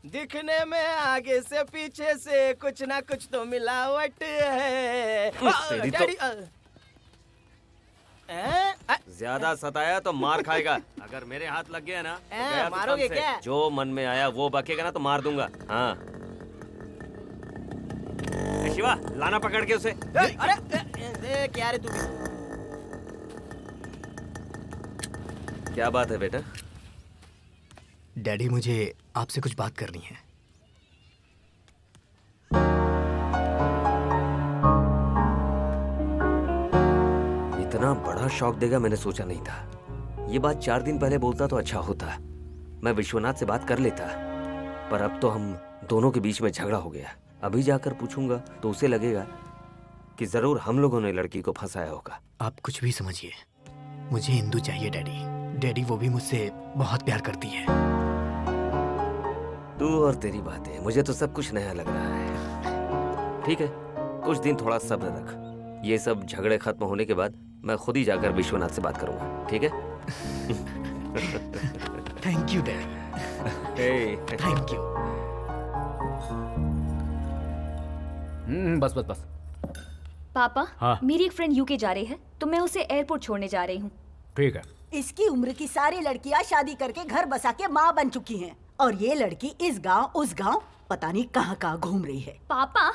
[SPEAKER 6] दिखने में आगे से पीछे से कुछ ना कुछ तो मिलावट है।
[SPEAKER 5] तेरी तो-
[SPEAKER 6] डैडी,
[SPEAKER 7] ज्यादा सताया तो मार खाएगा। अगर मेरे हाथ लग गया ना तो गया तो
[SPEAKER 6] मारोगे
[SPEAKER 7] कम से।
[SPEAKER 6] क्या?
[SPEAKER 7] जो मन में आया वो बकेगा ना तो मार दूंगा। हाँ ए, शिवा लाना पकड़ के उसे।
[SPEAKER 6] अरे देख यार तू भी।
[SPEAKER 7] क्या बात है बेटा?
[SPEAKER 8] डैडी मुझे आपसे कुछ बात करनी है।
[SPEAKER 5] इतना बड़ा शौक देगा मैंने सोचा नहीं था। ये बात 4 दिन पहले बोलता तो अच्छा होता। मैं विश्वनाथ से बात कर लेता, पर अब तो हम दोनों के बीच में झगड़ा हो गया। अभी जाकर पूछूंगा तो उसे लगेगा कि जरूर हम लोगों ने लड़की को फंसाया होगा।
[SPEAKER 8] आप कुछ भी समझिए, मुझे इंदु चाहिए डैडी। डैडी वो भी मुझसे बहुत प्यार करती है।
[SPEAKER 5] तू और तेरी बातें, मुझे तो सब कुछ नया लग रहा है। ठीक है, कुछ दिन थोड़ा सब्र रख। ये सब झगड़े खत्म होने के बाद मैं खुद ही जाकर विश्वनाथ से बात करूंगा, ठीक है?
[SPEAKER 8] Thank you daddy, thank you.
[SPEAKER 3] बस बस बस।
[SPEAKER 10] पापा,
[SPEAKER 3] हाँ?
[SPEAKER 10] मेरी एक फ्रेंड यूके जा रही है तो मैं उसे एयरपोर्ट छोड़ने जा रही हूँ।
[SPEAKER 3] ठीक है।
[SPEAKER 11] इसकी उम्र की सारी लड़कियां शादी करके घर बसा के माँ बन चुकी हैं और ये लड़की इस गांव उस गांव पता नहीं कहाँ कहाँ घूम रही है।
[SPEAKER 10] पापा,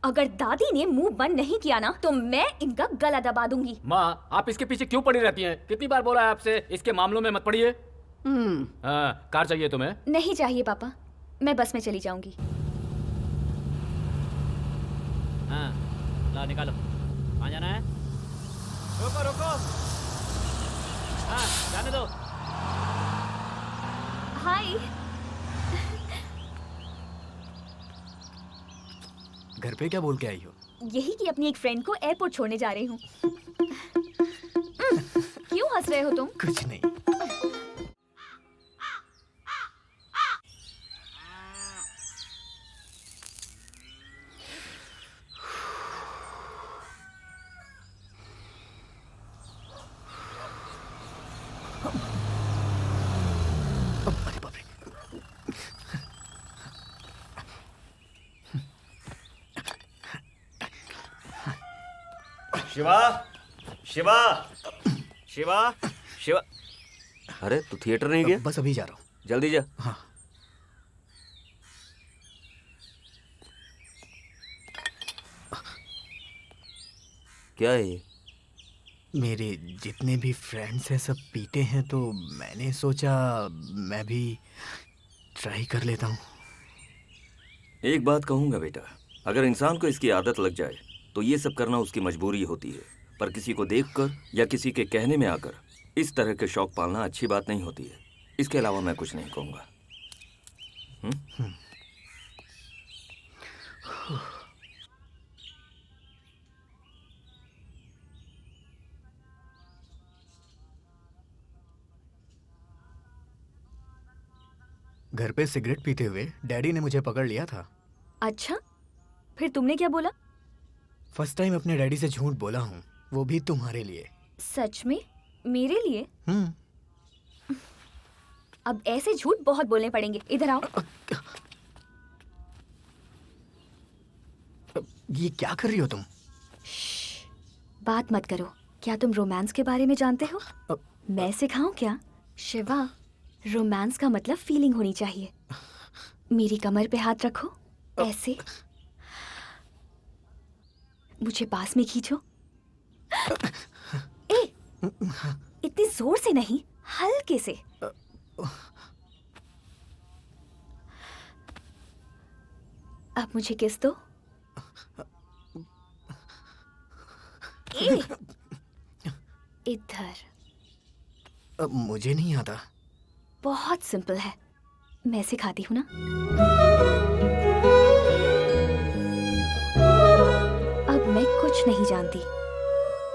[SPEAKER 10] अगर दादी ने मुंह बंद नहीं किया ना तो मैं इनका गला दबा दूंगी।
[SPEAKER 3] माँ, आप इसके पीछे क्यों पड़ी रहती हैं? कितनी बार बोला है आपसे इसके मामलों में मत पड़िए। हाँ, कार चाहिए तुम्हें?
[SPEAKER 10] नहीं चाहिए पापा, मैं बस में चली जाऊंगी।
[SPEAKER 1] हाँ, ला निकालो। कहाँ जाना है?
[SPEAKER 6] रुको रुको।
[SPEAKER 1] हाँ, जाने दो।
[SPEAKER 10] हाय।
[SPEAKER 8] घर पे क्या बोल के आई हो?
[SPEAKER 10] यही कि अपनी एक फ्रेंड को एयरपोर्ट छोड़ने जा रही हूँ। क्यों हंस रहे हो तुम?
[SPEAKER 8] कुछ नहीं। अरे बाप रे।
[SPEAKER 7] शिवा, शिवा, शिवा, शिवा।
[SPEAKER 5] अरे तू थिएटर नहीं गया?
[SPEAKER 8] बस अभी जा रहा हूँ।
[SPEAKER 5] जल्दी जा।
[SPEAKER 8] हाँ।
[SPEAKER 5] क्या है ये?
[SPEAKER 8] मेरे जितने भी फ्रेंड्स हैं सब पीते हैं तो मैंने सोचा मैं भी ट्राई कर लेता हूँ।
[SPEAKER 14] एक बात कहूँगा बेटा, अगर इंसान को इसकी आदत लग जाए तो ये सब करना उसकी मजबूरी होती है, पर किसी को देखकर या किसी के कहने में आकर इस तरह के शौक पालना अच्छी बात नहीं होती है। इसके अलावा मैं कुछ नहीं कहूँगा।
[SPEAKER 8] घर पे सिगरेट पीते हुए डैडी ने मुझे पकड़ लिया था।
[SPEAKER 10] अच्छा, फिर तुमने क्या बोला?
[SPEAKER 8] फर्स्ट टाइम अपने डैडी से झूठ बोला हूँ, वो भी तुम्हारे लिए।
[SPEAKER 10] सच में? मेरे लिए? अब ऐसे झूठ बहुत बोलने पड़ेंगे। इधर आओ।
[SPEAKER 8] ये क्या कर रही हो तुम?
[SPEAKER 10] बात मत करो। क्या तुम रोमांस के बारे में जानते हो? मैं सिखाऊं क्या? शिवा, रोमांस का मतलब फीलिंग होनी चाहिए। मेरी कमर पे हाथ रखो, ऐसे। मुझे पास में खींचो, ए, इतनी जोर से नहीं, हल्के से। अब मुझे किस दो। ए, इधर।
[SPEAKER 8] अब मुझे नहीं आता।
[SPEAKER 10] बहुत सिंपल है, मैं सिखाती हूँ ना। अब मैं कुछ नहीं जानती।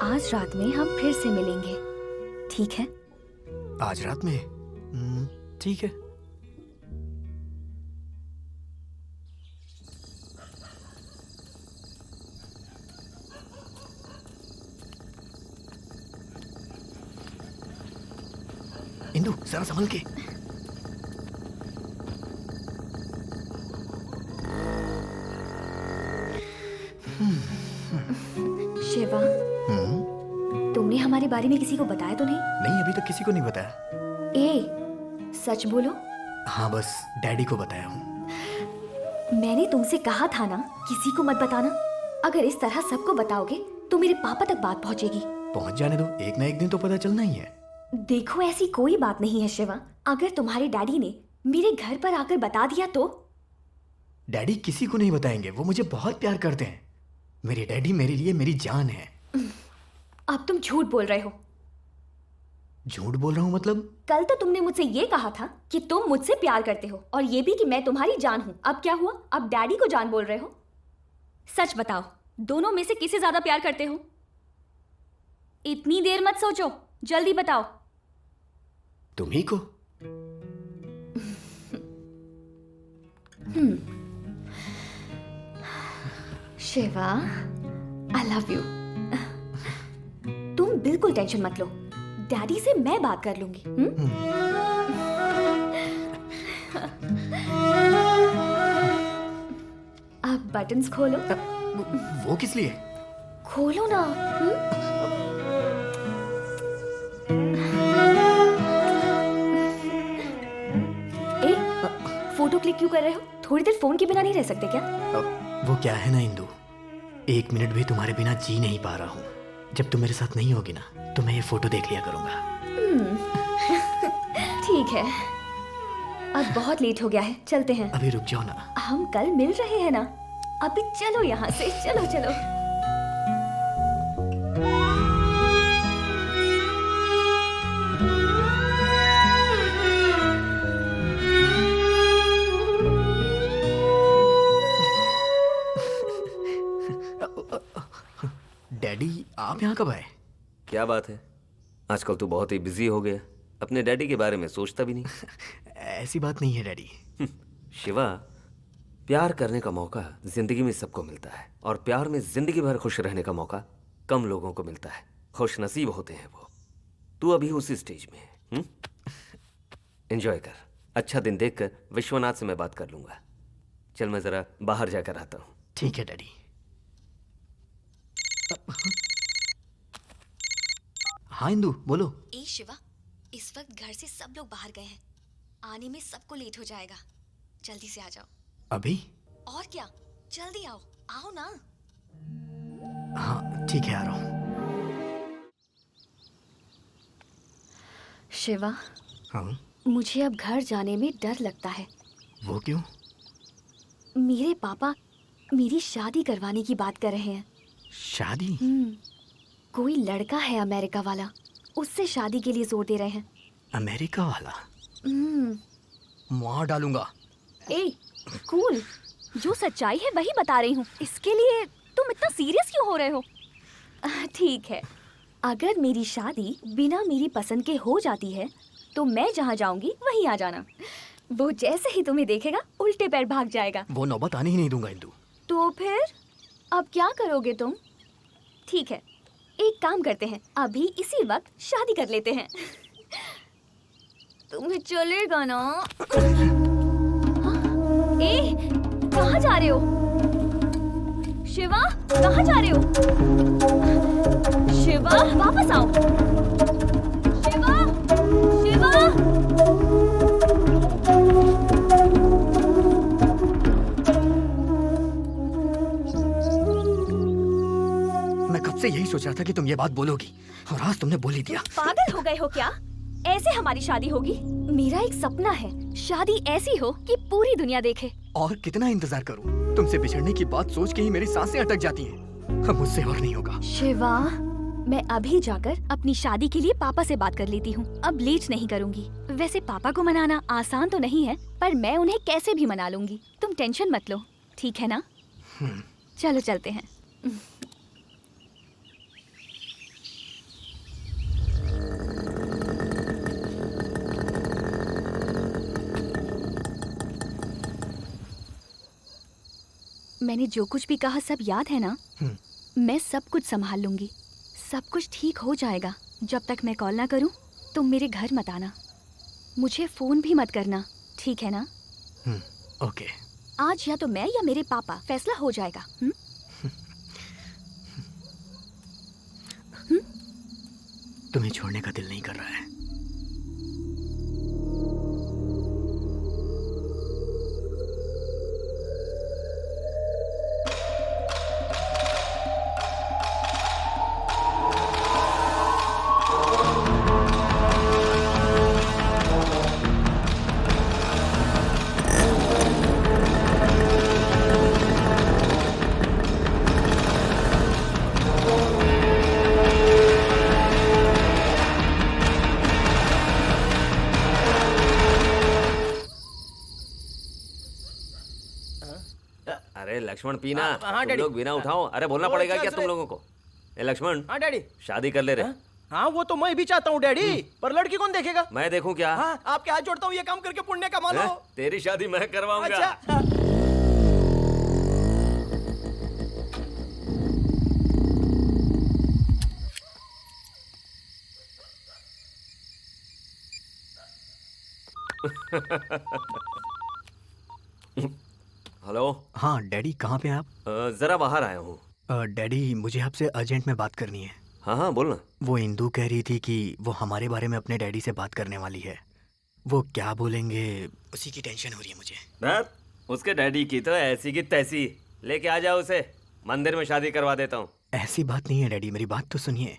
[SPEAKER 10] आज रात में हम फिर से मिलेंगे, ठीक है?
[SPEAKER 8] आज रात में? ठीक है। इंदु, जरा संभल के।
[SPEAKER 10] शिवा, तुमने हमारे बारे में किसी को बताया तो नहीं?
[SPEAKER 8] नहीं, अभी तक किसी को नहीं बताया।
[SPEAKER 10] ए, सच बोलो।
[SPEAKER 8] हाँ, बस डैडी को बताया हूँ।
[SPEAKER 10] मैंने तुमसे कहा था ना, किसी को मत बताना। अगर इस तरह सबको बताओगे तो मेरे पापा तक बात पहुंचेगी।
[SPEAKER 8] पहुंच जाने दो, एक ना एक दिन तो पता चलना ही है।
[SPEAKER 10] देखो, ऐसी कोई बात नहीं है शिवा। अगर तुम्हारे डैडी ने मेरे घर पर आकर बता दिया तो?
[SPEAKER 8] डैडी किसी को नहीं बताएंगे, वो मुझे बहुत प्यार करते हैं। मेरे डैडी मेरे लिए मेरी जान है।
[SPEAKER 10] अब तुम झूठ बोल रहे हो।
[SPEAKER 8] झूठ बोल रहा हूँ मतलब?
[SPEAKER 10] कल तो तुमने मुझसे ये कहा था कि तुम मुझसे प्यार करते हो, और ये भी कि मैं तुम्हारी जान हूँ। अब क्या हुआ? अब डैडी को जान बोल रहे हो? सच बताओ, दोनों में से किसे ज्यादा प्यार करते हो? इतनी देर मत सोचो, जल्दी बताओ।
[SPEAKER 8] तुम्ही को।
[SPEAKER 10] Shiva, I love you. तुम बिल्कुल टेंशन मत लो, डैडी से मैं बात कर लूंगी। अब बटन्स खोलो।
[SPEAKER 8] वो किस लिए?
[SPEAKER 10] खोलो ना। ए, फोटो क्लिक क्यों कर रहे हो? थोड़ी देर फोन के बिना नहीं रह सकते क्या?
[SPEAKER 8] वो क्या है ना इंदु, 1 मिनट भी तुम्हारे बिना जी नहीं पा रहा हूँ। जब तुम मेरे साथ नहीं होगी ना, तो मैं ये फोटो देख लिया करूंगा।
[SPEAKER 10] ठीक है, अब बहुत लेट हो गया है, चलते हैं।
[SPEAKER 8] अभी रुक जाओ ना।
[SPEAKER 10] हम कल मिल रहे हैं ना। अभी चलो यहाँ से, चलो चलो।
[SPEAKER 8] डैडी, आप यहाँ कब आए?
[SPEAKER 5] क्या बात है, आजकल तू बहुत ही बिजी हो गया, अपने डैडी के बारे में सोचता भी नहीं।
[SPEAKER 8] ऐसी बात नहीं है डैडी।
[SPEAKER 5] शिवा, प्यार करने का मौका जिंदगी में सबको मिलता है, और प्यार में जिंदगी भर खुश रहने का मौका कम लोगों को मिलता है। खुश नसीब होते हैं वो। तू अभी उसी स्टेज में है। एंजॉय कर। अच्छा दिन देखकर विश्वनाथ से मैं बात कर लूंगा। चल, मैं जरा बाहर जाकर आता हूँ।
[SPEAKER 8] ठीक है डैडी। हाँ इंदु, बोलो।
[SPEAKER 10] ए शिवा, इस वक्त घर से सब लोग बाहर गए हैं, आने में सबको लेट हो जाएगा। जल्दी से आ जाओ।
[SPEAKER 8] अभी?
[SPEAKER 10] और क्या, जल्दी आओ, आओ ना।
[SPEAKER 8] हाँ ठीक है, आ रहा हूँ।
[SPEAKER 10] शिवा,
[SPEAKER 8] हाँ?
[SPEAKER 10] मुझे अब घर जाने में डर लगता है।
[SPEAKER 8] वो क्यों?
[SPEAKER 10] मेरे पापा मेरी शादी करवाने की बात कर रहे हैं।
[SPEAKER 8] शादी?
[SPEAKER 10] कोई लड़का है अमेरिका वाला, उससे शादी के लिए जोर दे रहे हैं।
[SPEAKER 8] अमेरिका वाला? मार डालूंगा।
[SPEAKER 10] ए, कूल, जो सच्चाई है वही बता रही हूँ। इसके लिए तुम इतना सीरियस क्यों हो रहे हो? ठीक है, अगर मेरी शादी बिना मेरी पसंद के हो जाती है तो मैं जहाँ जाऊंगी वहीं आ जाना। वो जैसे ही तुम्हें देखेगा उल्टे पैर भाग जाएगा।
[SPEAKER 8] वो नौबत आने ही नहीं दूंगा इंदु।
[SPEAKER 10] तो फिर अब क्या करोगे तुम? ठीक है, एक काम करते हैं, अभी इसी वक्त शादी कर लेते हैं। तुम्हें चलेगा ना? ए, कहाँ जा रहे हो? शिवा, कहाँ जा रहे हो? शिवा, वापस आओ। शिवा, शिवा।
[SPEAKER 8] मैं कब से से यही सोच रहा था कि तुम ये बात बोलोगी, और आज तुमने बोल ही दिया।
[SPEAKER 10] पागल हो गए हो क्या? ऐसे हमारी शादी होगी? मेरा एक सपना है, शादी ऐसी हो कि पूरी दुनिया देखे।
[SPEAKER 8] और कितना इंतजार करूं? तुमसे बिछड़ने की बात सोच के ही मेरी सांसें अटक जाती हैं। अब मुझसे और नहीं होगा।
[SPEAKER 10] शिवा, मैं अभी जाकर अपनी शादी के लिए पापा से बात कर लेती हूँ। अब लेट नहीं करूँगी। वैसे पापा को मनाना आसान तो नहीं है, पर मैं उन्हें कैसे भी मना लूंगी। तुम टेंशन मत लो, ठीक है ना? चलो चलते हैं। मैंने जो कुछ भी कहा सब याद है ना? मैं सब कुछ संभाल लूंगी, सब कुछ ठीक हो जाएगा। जब तक मैं कॉल ना करूं, तुम मेरे घर मत आना, मुझे फोन भी मत करना, ठीक है ना?
[SPEAKER 8] ओके।
[SPEAKER 10] आज या तो मैं या मेरे पापा, फैसला हो जाएगा।
[SPEAKER 8] तुम्हें छोड़ने का दिल नहीं कर रहा है।
[SPEAKER 14] अरे लक्ष्मण पीना,
[SPEAKER 6] हाँ,
[SPEAKER 14] तुम
[SPEAKER 6] डैडी।
[SPEAKER 14] लोग बिना उठाओ। अरे बोलना
[SPEAKER 6] ओ,
[SPEAKER 14] पड़ेगा
[SPEAKER 6] चल,
[SPEAKER 14] क्या
[SPEAKER 6] चल।
[SPEAKER 14] तुम लोगों को? ए लक्ष्मण,
[SPEAKER 6] हाँ डैडी।
[SPEAKER 14] शादी कर ले रे।
[SPEAKER 6] हाँ वो तो मैं भी चाहता हूँ डैडी, पर लड़की कौन देखेगा?
[SPEAKER 14] मैं देखूं क्या?
[SPEAKER 6] हाँ, आपके हाथ जोड़ता हूँ, ये काम करके पुण्य कमा लो।
[SPEAKER 14] हैं? तेरी शादी मैं करवाऊंगा।
[SPEAKER 6] अच्छा।
[SPEAKER 14] हेलो।
[SPEAKER 8] हाँ डैडी, कहाँ पे हैं आप?
[SPEAKER 14] जरा बाहर आया हूँ।
[SPEAKER 8] डैडी, मुझे आपसे अर्जेंट में बात करनी है।
[SPEAKER 14] हाँ हाँ बोलना।
[SPEAKER 8] वो इंदू कह रही थी कि वो हमारे बारे में अपने डैडी से बात करने वाली है। वो क्या बोलेंगे, उसी की टेंशन हो रही है मुझे।
[SPEAKER 14] धत, उसके डैडी की तो ऐसी की तैसी। लेके आ जाओ उसे, मंदिर में शादी करवा देता हूँ।
[SPEAKER 8] ऐसी बात नहीं है डैडी, मेरी बात तो सुनिए।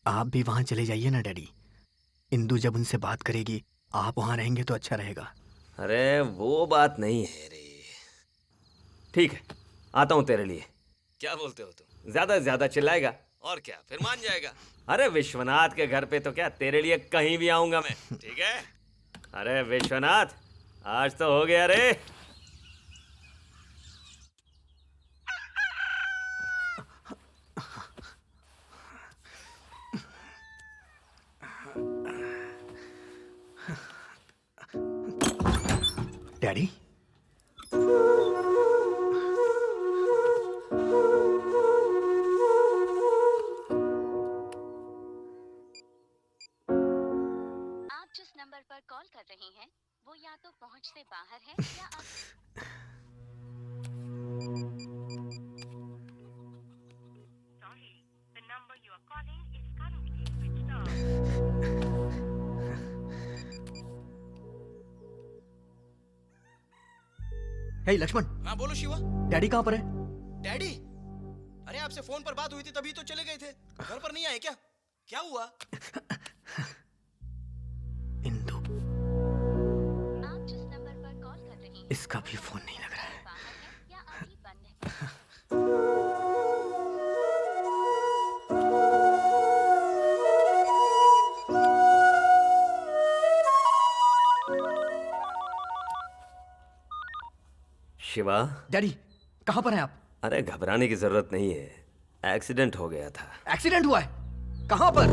[SPEAKER 8] आप भी वहाँ चले जाइए ना डैडी। इंदू जब उनसे बात करेगी, आप वहाँ रहेंगे तो अच्छा रहेगा।
[SPEAKER 14] अरे वो बात नहीं है रे। ठीक है, आता हूँ तेरे लिए। क्या बोलते हो तुम? ज्यादा से ज्यादा चिल्लाएगा और क्या, फिर मान जाएगा। अरे विश्वनाथ के घर पे तो क्या, तेरे लिए कहीं भी आऊंगा मैं, ठीक है? अरे विश्वनाथ, आज तो हो गया रे।
[SPEAKER 8] डैडी,
[SPEAKER 10] आप जिस नंबर पर कॉल कर रहे हैं वो या तो पहुंच से बाहर है या आप
[SPEAKER 8] हे लक्ष्मण।
[SPEAKER 6] हाँ बोलो शिवा।
[SPEAKER 8] डैडी कहाँ पर है?
[SPEAKER 6] डैडी, अरे आपसे फोन पर बात हुई थी तभी तो चले गए थे, घर पर नहीं आए क्या? क्या हुआ?
[SPEAKER 8] इंदू,
[SPEAKER 10] आप जिस नंबर पर कॉल कर रहे हैं
[SPEAKER 8] इसका भी फोन नहीं लग रहा है।
[SPEAKER 10] बाहर है या अभी बंद है।
[SPEAKER 14] शिवा।
[SPEAKER 8] डैडी, कहाँ पर हैं आप?
[SPEAKER 14] अरे घबराने की जरूरत नहीं है, एक्सीडेंट हो गया था।
[SPEAKER 8] एक्सीडेंट हुआ है? कहाँ पर?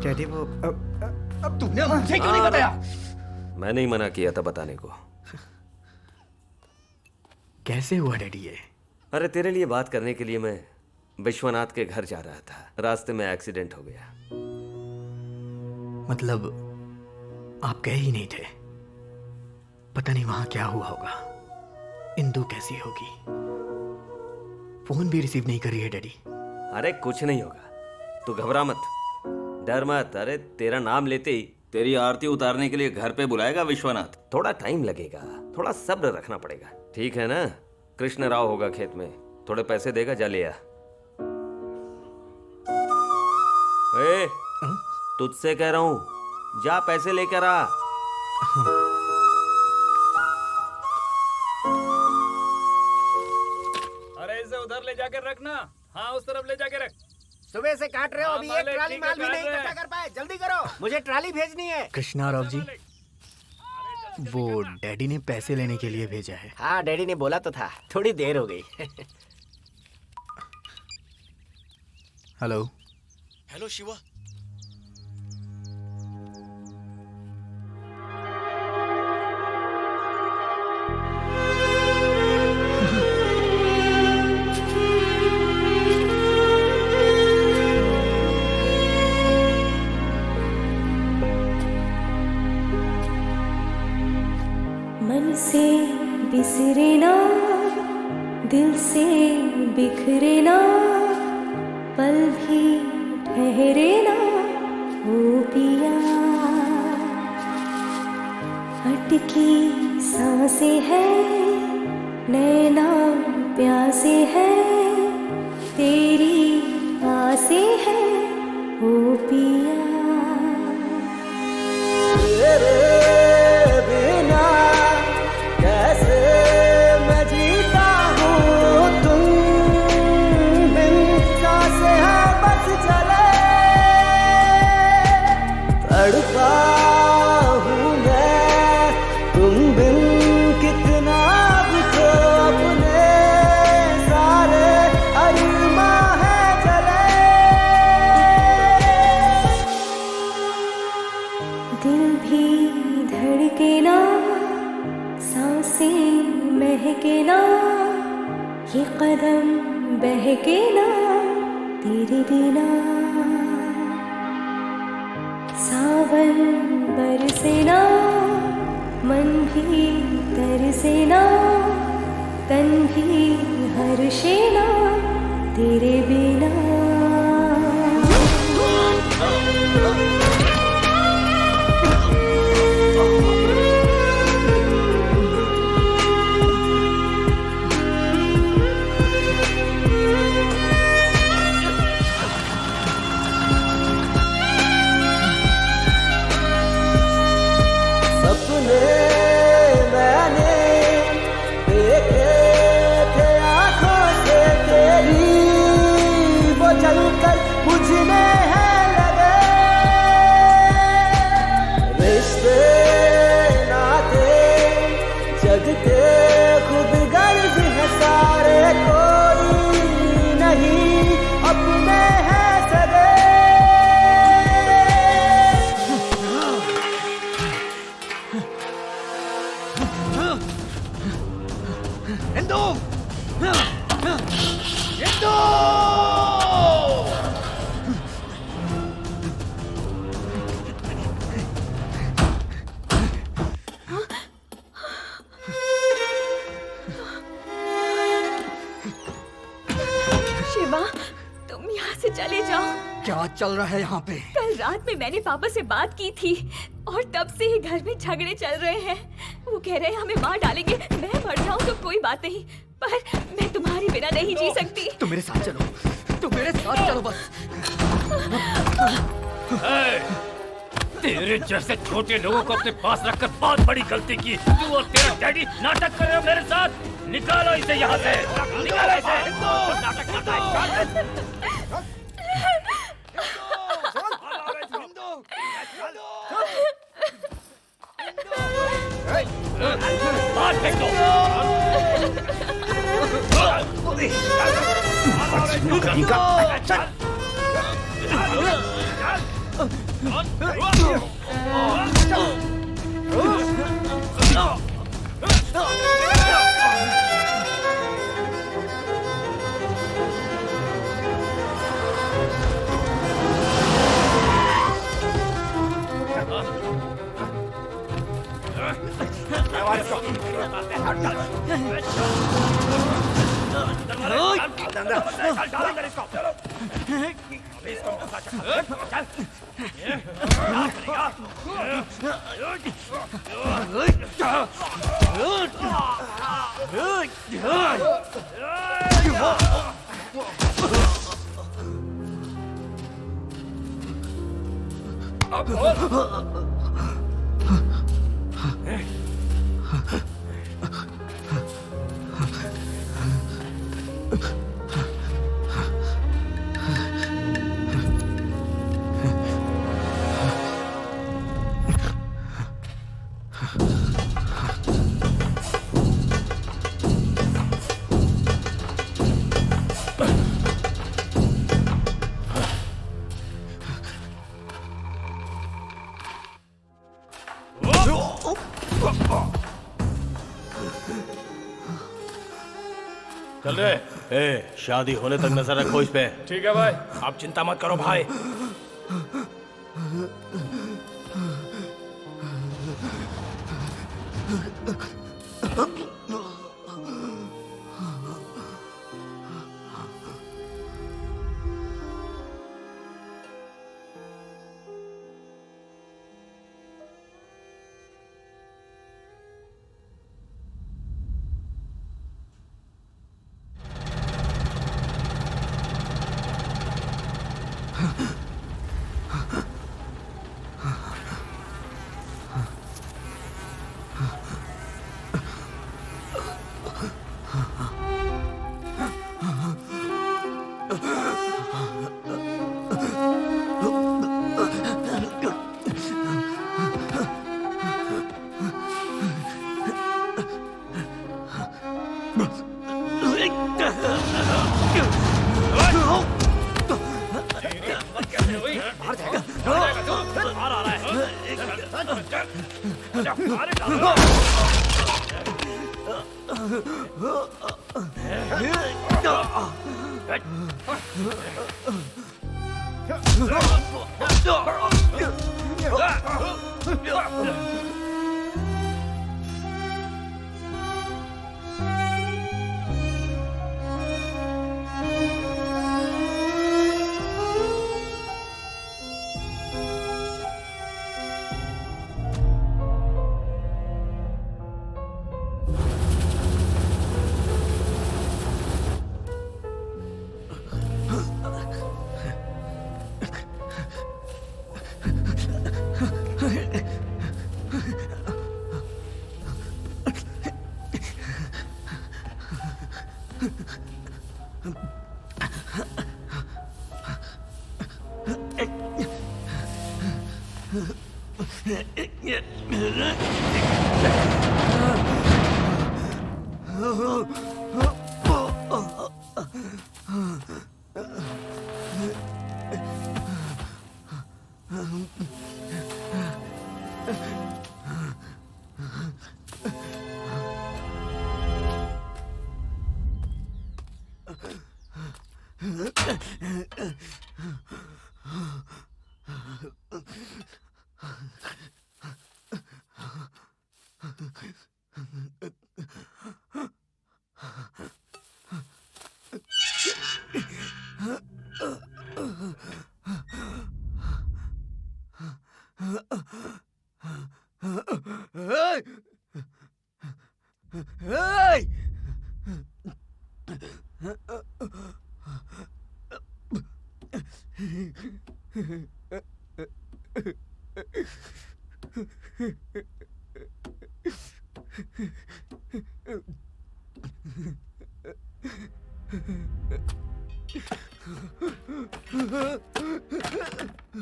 [SPEAKER 8] डैडी वो अब तुमने मुझे क्यों नहीं बताया?
[SPEAKER 14] मैं नहीं मना किया था बताने को।
[SPEAKER 8] कैसे हुआ डैडी ये?
[SPEAKER 14] अरे तेरे लिए बात करने के लिए मैं विश्वनाथ के घर जा रहा था, रास्ते में एक्सीडेंट हो गया।
[SPEAKER 8] मतलब आप गए ही नहीं थे? पता नहीं वहां क्या हुआ होगा। इंदू कैसी होगी? फोन भी रिसीव नहीं कर रही है डैडी।
[SPEAKER 14] अरे कुछ नहीं होगा, तू घबरा मत, डर मत। अरे तेरा नाम लेते ही तेरी आरती उतारने के लिए घर पे बुलाएगा विश्वनाथ?
[SPEAKER 5] थोड़ा टाइम लगेगा, थोड़ा सब्र रखना पड़ेगा। ठीक है ना? कृष्ण राव होगा खेत में, थोड़े पैसे देगा, जा ले आ। ए, तुझसे कह रहा हूं, जा पैसे लेकर आ।
[SPEAKER 12] अरे इसे उधर ले जाकर रखना। हाँ, उस तरफ ले जाकर रख।
[SPEAKER 6] सुबह से काट रहे हो, अभी एक ट्राली
[SPEAKER 12] ठीक
[SPEAKER 6] माल भी
[SPEAKER 12] है,
[SPEAKER 6] नहीं
[SPEAKER 12] काट रहे
[SPEAKER 6] इकट्ठा कर पाए। जल्दी करो, मुझे ट्राली भेजनी है।
[SPEAKER 8] कृष्णा राव जी, वो डैडी ने पैसे लेने के लिए भेजा है।
[SPEAKER 6] हाँ, डैडी ने बोला तो था, थोड़ी देर हो गई।
[SPEAKER 8] हेलो।
[SPEAKER 15] हेलो शिवा।
[SPEAKER 16] मन से बिसरे ना, दिल से बिखरे ना, पल भी ठहरे ना हो पिया। अटकी सांसें हैं, नैना प्यासे हैं, तेरी आसें हैं हो पिया।
[SPEAKER 6] तेरे बिना कैसे मैं जीता हूँ, तुम बिन सांसें हैं बस चले। तड़पा हूँ मैं तुम बिन कितना भी, तो अपने सारे अरमां हैं चले।
[SPEAKER 16] दिल भी धड़के ना, सांसें महके ना, ये कदम बहके ना तेरे बिना। सावन बरसे ना, मन भी तरसे ना, तन भी हर्षे ना तेरे बिना।
[SPEAKER 6] सपने मैंने देखे थे आँखों से तेरी, वो जलकर बुझने हैं लगे। रिश्ते नाते जग के खुद गर्ज है सारे, कोई नहीं अपने हैं सगे।
[SPEAKER 1] हिंदू! हिंदू!
[SPEAKER 10] शिवा, तुम यहाँ से चले जाओ।
[SPEAKER 8] क्या चल रहा है यहाँ पे?
[SPEAKER 10] कल रात में मैंने पापा से बात की थी और तब से ही घर में झगड़े चल रहे हैं। वो कह रहे हैं हमें मार डालेंगे। मैं मर जाऊँ तो कोई बात नहीं, पर मैं तुम्हारे बिना नहीं जी सकती।
[SPEAKER 8] तुम मेरे साथ चलो, तुम मेरे साथ चलो बस।
[SPEAKER 1] तेरे जैसे छोटे लोगों को अपने पास रखकर बहुत बड़ी गलती की। तू और तेरा डैडी नाटक कर रहे हो मेरे साथ। निकालो इसे यहाँ से, निकालो इसे। नाटक करता है। बाहर फेंक दो।
[SPEAKER 7] चल रहे ए, शादी होने तक नजर रखो इस पे।
[SPEAKER 12] ठीक है भाई।
[SPEAKER 7] आप चिंता मत करो भाई।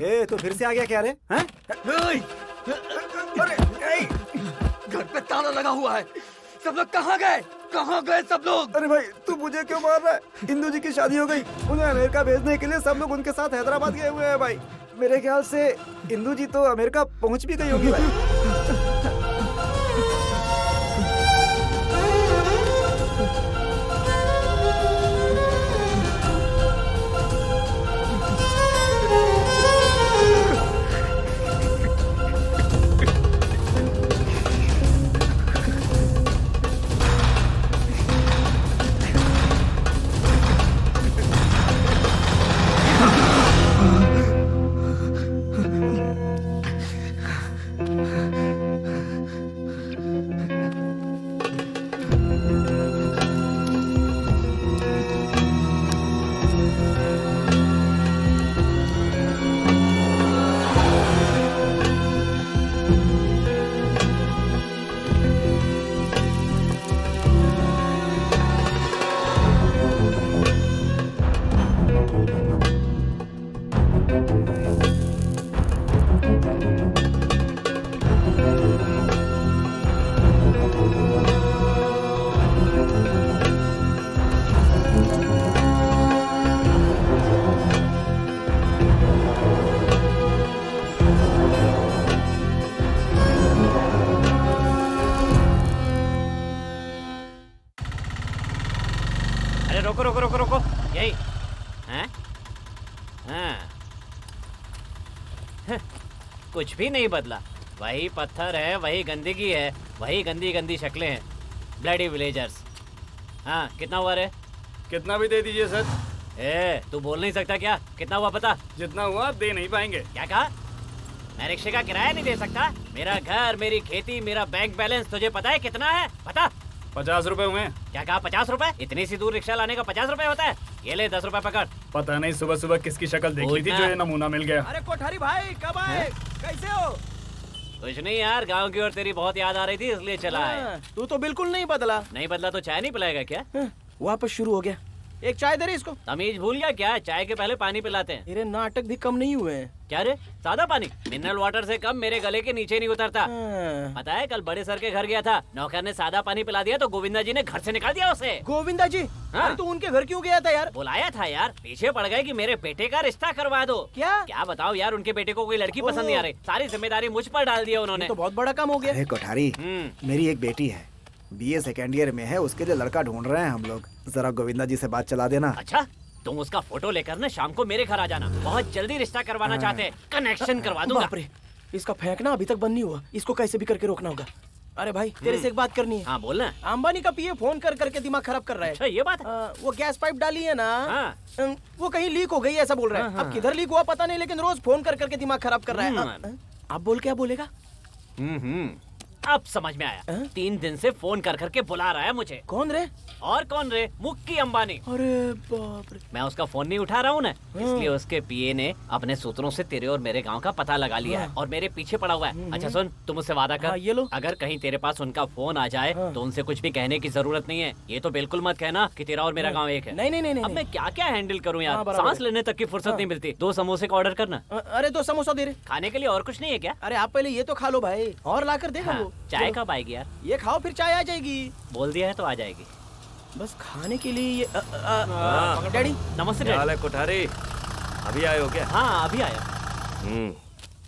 [SPEAKER 4] ए, तो फिर से आ गया क्या रे? हैं?
[SPEAKER 1] घर पे ताला लगा हुआ है। सब लोग कहाँ गए? कहाँ गए सब लोग?
[SPEAKER 4] अरे भाई तू मुझे क्यों मार रहा है? इंदू जी की शादी हो गई, उन्हें अमेरिका भेजने के लिए सब लोग उनके साथ हैदराबाद गए हुए हैं भाई। मेरे ख्याल से इंदू जी तो अमेरिका पहुंच भी गई होगी भाई।
[SPEAKER 1] अरे रोको रोको रोको रोको, यही हैं? हाँ। कुछ भी नहीं बदला, वही पत्थर है, वही गंदगी है, वही गंदी गंदी शक्लें हैं। Bloody villagers. हाँ, कितना हुआ रे?
[SPEAKER 12] कितना भी दे दीजिए सर।
[SPEAKER 1] तू बोल नहीं सकता क्या? कितना हुआ पता?
[SPEAKER 12] जितना हुआ दे नहीं पाएंगे।
[SPEAKER 1] क्या कहा? मैं रिक्शे का किराया नहीं दे सकता? मेरा घर, मेरी खेती, मेरा बैंक बैलेंस तुझे पता है कितना है? पता?
[SPEAKER 12] 50 रुपए हुए।
[SPEAKER 1] क्या कहा? 50 रुपए? इतनी सी दूर रिक्शा लाने का 50 रुपए होता है? ये ले 10 रुपए पकड़।
[SPEAKER 12] पता नहीं सुबह सुबह किसकी शक्ल देख ली थी जो ये नमूना मिल गया।
[SPEAKER 6] अरे कोठारी भाई कब आए? कैसे हो?
[SPEAKER 1] कुछ नहीं यार, गांव की ओर तेरी बहुत याद आ रही थी इसलिए चला है।
[SPEAKER 6] तू तो बिल्कुल नहीं बदला।
[SPEAKER 1] नहीं बदला तो चाय नहीं पिलाएगा क्या?
[SPEAKER 6] वापस शुरू हो गया। एक चाय दे रही इसको।
[SPEAKER 1] तमीज भूल गया क्या? चाय के पहले पानी पिलाते हैं।
[SPEAKER 6] तेरे नाटक भी कम नहीं हुए हैं।
[SPEAKER 1] क्या रे? सादा पानी? मिनरल वाटर से कम मेरे गले के नीचे नहीं उतरता। पता है कल बड़े सर के घर गया था, नौकर ने सादा पानी पिला दिया तो गोविंदा जी ने घर से निकाल दिया उसे।
[SPEAKER 6] गोविंदा जी? अरे तू उनके घर क्यों गया था यार?
[SPEAKER 1] बुलाया था यार, पीछे पड़ गए कि मेरे बेटे का रिश्ता करवा दो। क्या बताओ यार, उनके बेटे को कोई लड़की पसंद नहीं आ रही, सारी जिम्मेदारी मुझ पर डाल दिया उन्होंने।
[SPEAKER 6] तो बहुत बड़ा काम हो गया।
[SPEAKER 4] अरे कोठारी, मेरी एक बेटी है, BA सेकेंड ईयर में है, उसके लिए लड़का ढूंढ रहे हैं हम लोग। जरा गोविंदा जी से बात चला देना।
[SPEAKER 1] अच्छा, तुम उसका फोटो लेकर ना शाम को मेरे घर आ जाना, बहुत जल्दी रिश्ता करवाना चाहते हैं, कनेक्शन करवा दूंगा।
[SPEAKER 6] बाप रे, इसका फेंकना अभी तक बंद नहीं हुआ, इसको कैसे भी करके रोकना होगा। अरे भाई तेरे से एक बात करनी है।
[SPEAKER 1] हाँ बोलना।
[SPEAKER 6] अंबानी का पीए फोन कर करके दिमाग खराब कर रहा है।
[SPEAKER 1] अच्छा ये बात है?
[SPEAKER 6] वो गैस पाइप डाली है ना, वो कहीं लीक हो गई ऐसा बोल रहा है। अब किधर लीक हुआ पता नहीं, लेकिन रोज फोन कर करके दिमाग खराब कर रहा है। अब बोल क्या बोलेगा?
[SPEAKER 1] अब समझ में आया। 3 दिन से फोन कर करके बुला रहा है मुझे।
[SPEAKER 6] कौन रे?
[SPEAKER 1] और कौन रे? मुक्की अंबानी।
[SPEAKER 6] अरे बाप रे।
[SPEAKER 1] मैं उसका फोन नहीं उठा रहा हूँ ना, इसलिए उसके पीए ने अपने सूत्रों से तेरे और मेरे गांव का पता लगा लिया है और मेरे पीछे पड़ा हुआ है। अच्छा सुन, तुम उससे वादा कर,
[SPEAKER 6] ये लो।
[SPEAKER 1] अगर कहीं तेरे पास उनका फोन आ जाए तो उनसे कुछ भी कहने की जरूरत नहीं है। ये तो बिल्कुल मत कहना कि तेरा और मेरा गाँव एक है।
[SPEAKER 6] नहीं।
[SPEAKER 1] अब मैं क्या क्या हैंडल करूँ यार, सांस लेने तक की फुर्सत नहीं मिलती। 2 समोसे का ऑर्डर करना।
[SPEAKER 6] अरे 2 समोसा दे रहे।
[SPEAKER 1] खाने के लिए और कुछ नहीं है क्या?
[SPEAKER 6] अरे आप पहले ये तो खा लो भाई, और ला कर देगा वो।
[SPEAKER 1] चाय कब आएगी यार?
[SPEAKER 6] ये खाओ फिर चाय आ जाएगी।
[SPEAKER 1] बोल दिया है तो आ जाएगी।
[SPEAKER 6] बस खाने के लिए ये डैडी।
[SPEAKER 1] नमस्ते
[SPEAKER 14] क्या हाल है
[SPEAKER 1] डैडी।
[SPEAKER 14] कोठारी? अभी आए हो क्या?
[SPEAKER 1] हाँ अभी आया।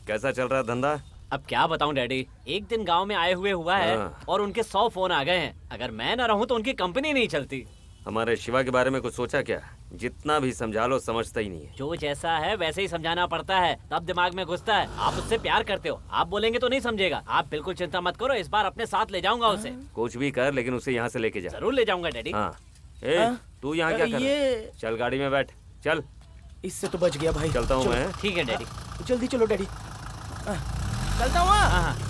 [SPEAKER 14] कैसा चल रहा है धंधा?
[SPEAKER 1] अब क्या बताऊं डैडी, एक दिन गांव में आए हुआ है और उनके 100 फोन आ गए हैं। अगर मैं ना रहूं तो उनकी कंपनी नहीं चलती।
[SPEAKER 14] हमारे शिवा के बारे में कुछ सोचा क्या? जितना भी समझा लो समझता ही नहीं है।
[SPEAKER 1] जो जैसा है वैसे ही समझाना पड़ता है, तब दिमाग में घुसता है। आप उससे प्यार करते हो, आप बोलेंगे तो नहीं समझेगा। आप बिल्कुल चिंता मत करो, इस बार अपने साथ ले जाऊंगा उसे।
[SPEAKER 14] कुछ भी कर लेकिन उसे यहाँ से लेके जा।
[SPEAKER 1] जरूर ले जाऊंगा डैडी।
[SPEAKER 14] हाँ। तू यहाँ क्या कर रहा है? चल गाड़ी में बैठ, चल।
[SPEAKER 6] इससे तो बच गया भाई।
[SPEAKER 14] चलता हूँ मैं।
[SPEAKER 1] ठीक है डैडी।
[SPEAKER 6] जल्दी चलो डैडी। चलता हूँ।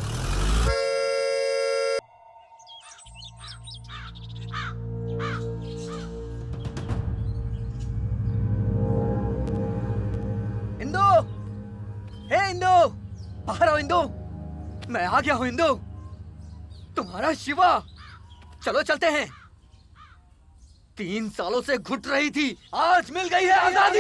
[SPEAKER 8] इंदु, हे इंदु, बाहर आओ इंदु। मैं आ गया हूँ इंदु, तुम्हारा शिवा। चलो चलते हैं। 3 सालों से घुट रही थी, आज मिल गई है आजादी।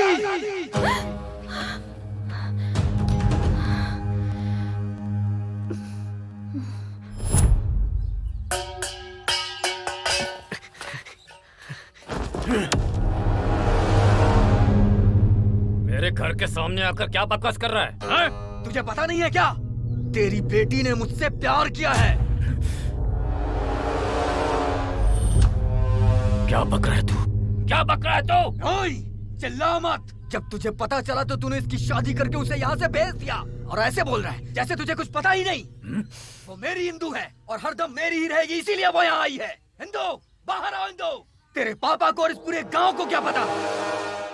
[SPEAKER 3] मेरे घर के सामने आकर क्या बकवास कर रहा है?
[SPEAKER 8] तुझे पता नहीं है क्या? तेरी बेटी ने मुझसे प्यार किया है।
[SPEAKER 3] क्या बक रहा है तू? क्या बक रहा है तू?
[SPEAKER 8] ओए, चिल्ला मत। जब तुझे पता चला तो तूने इसकी शादी करके उसे यहाँ से भेज दिया और ऐसे बोल रहा है जैसे तुझे कुछ पता ही नहीं। वो मेरी इंदु है और हरदम मेरी ही रहेगी, इसीलिए वो यहाँ आई है। इंदु, बाहर आओ इंदु। तेरे पापा को और इस पूरे गांव को क्या पता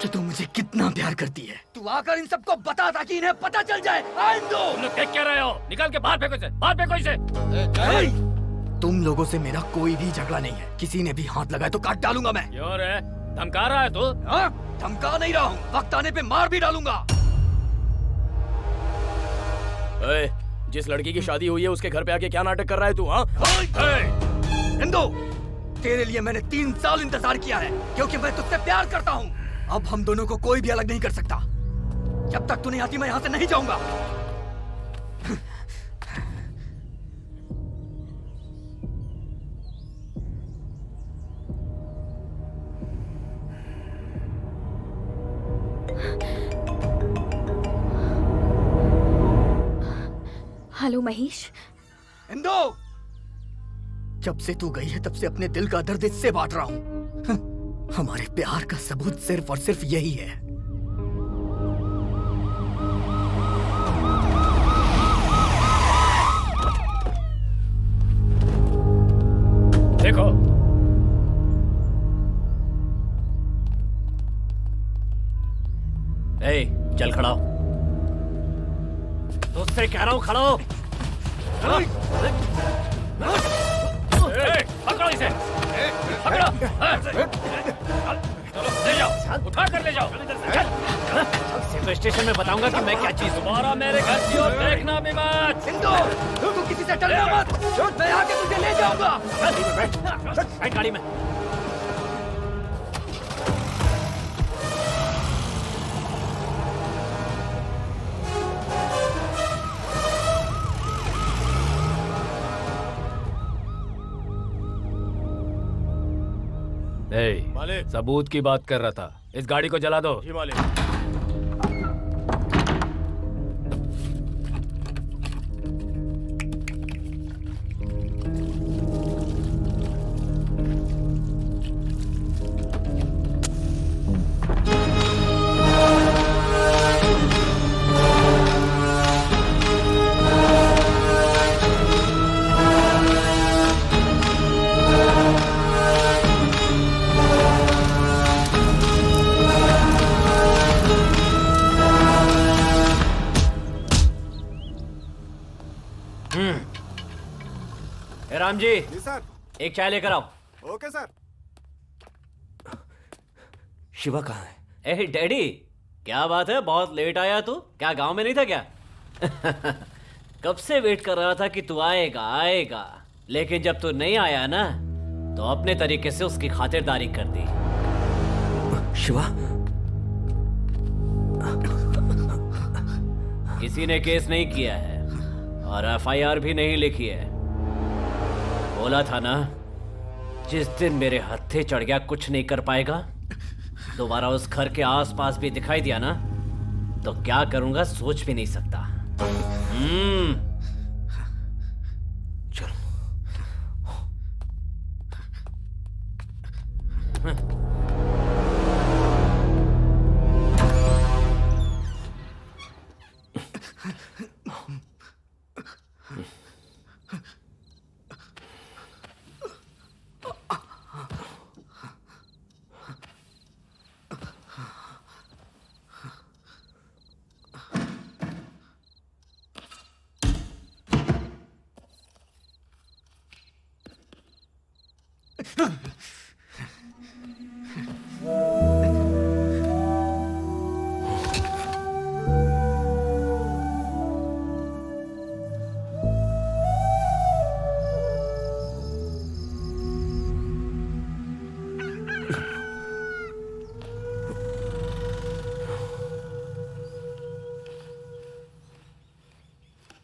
[SPEAKER 8] कि तू मुझे कितना प्यार करती है? तू आकर इन सबको बता ताकि इन्हें पता चल जाए। आ इंदु।
[SPEAKER 3] तुम लोग देख क्या रहे हो? निकाल के बाहर फेंको इसे, बाहर फेंको इसे।
[SPEAKER 8] तुम लोगों से मेरा कोई भी झगड़ा नहीं है, किसी ने भी हाथ लगाए तो काट डालूंगा मैं।
[SPEAKER 3] क्यों रे? धमका रहा है तू?
[SPEAKER 8] धमका नहीं रहा हूँ, वक्त आने पे मार भी डालूंगा।
[SPEAKER 7] जिस लड़की की शादी हुई है उसके घर पे आके क्या नाटक कर रहा है तू?
[SPEAKER 8] इंदु, तेरे लिए मैंने 3 साल इंतजार किया है क्योंकि मैं तुझसे प्यार करता हूँ। अब हम दोनों को कोई भी अलग नहीं कर सकता। जब तक तू नहीं आती मैं यहाँ से नहीं जाऊंगा।
[SPEAKER 10] हेलो महेश।
[SPEAKER 8] इंदु, जब से तू गई है तब से अपने दिल का दर्द इससे बांट रहा हूं। हमारे प्यार का सबूत सिर्फ और सिर्फ यही है।
[SPEAKER 3] देखो,
[SPEAKER 1] चल खड़ा हो। तुझसे कह रहा हूं खड़ा हो। पकड़ो इसे, पकड़ो। चलो ले जाओ, उठा कर ले जाओ। तो स्टेशन में बताऊंगा कि मैं क्या चीज। दोबारा मेरे घर की ओर देखना भी मत।
[SPEAKER 8] इंदु, तू किसी से डरना मत। मैं आके तुझे ले जाऊंगा।
[SPEAKER 1] बैठ गाड़ी में।
[SPEAKER 3] मालिक, सबूत की बात कर रहा था। इस गाड़ी को जला दो।
[SPEAKER 7] जी मालिक।
[SPEAKER 1] राम जी,
[SPEAKER 4] सर।
[SPEAKER 1] एक चाय लेकर आओ।
[SPEAKER 4] Okay sir.
[SPEAKER 5] शिवा कहाँ है?
[SPEAKER 1] ए डैडी, क्या बात है, बहुत लेट आया तू? क्या गांव में नहीं था क्या? कब से वेट कर रहा था कि तू आएगा आएगा, लेकिन जब तू नहीं आया ना तो अपने तरीके से उसकी खातिरदारी कर दी।
[SPEAKER 5] शिवा,
[SPEAKER 1] किसी ने केस नहीं किया है और एफआईआर भी नहीं लिखी है। बोला था ना, जिस दिन मेरे हत्थे चढ़ गया कुछ नहीं कर पाएगा। दोबारा उस घर के आसपास भी दिखाई दिया ना तो क्या करूंगा सोच भी नहीं सकता।
[SPEAKER 5] चलो।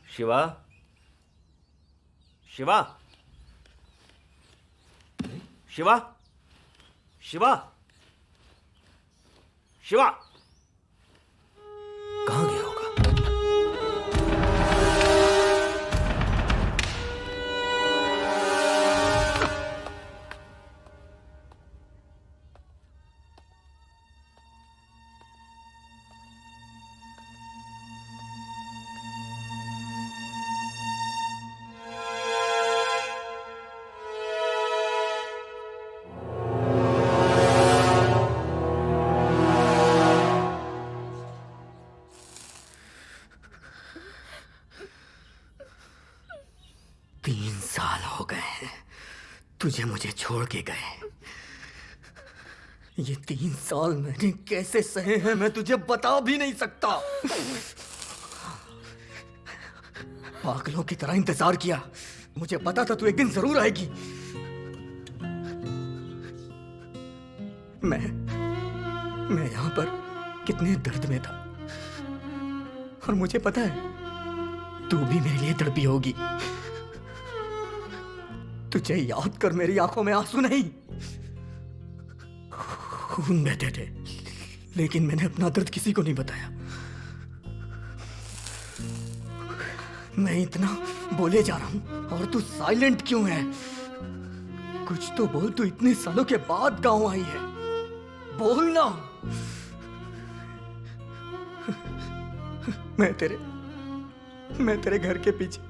[SPEAKER 14] शिवा, शिवा, शिवा, शिवा, शिवा,
[SPEAKER 5] कहाँ गया होगा?
[SPEAKER 8] तुझे मुझे छोड़ के गए। ये 3 साल मैंने कैसे सहे हैं मैं तुझे बता भी नहीं सकता। पागलों की तरह इंतजार किया, मुझे पता था तू एक दिन जरूर आएगी। मैं यहां पर कितने दर्द में था और मुझे पता है तू भी मेरे लिए तड़पी होगी। तुझे याद कर मेरी आंखों में आंसू नहीं, खून बहते थे, लेकिन मैंने अपना दर्द किसी को नहीं बताया। मैं इतना बोले जा रहा हूँ और तू साइलेंट क्यों है? कुछ तो बोल, तू इतने सालों के बाद गांव आई है, बोल ना। मैं तेरे घर के पीछे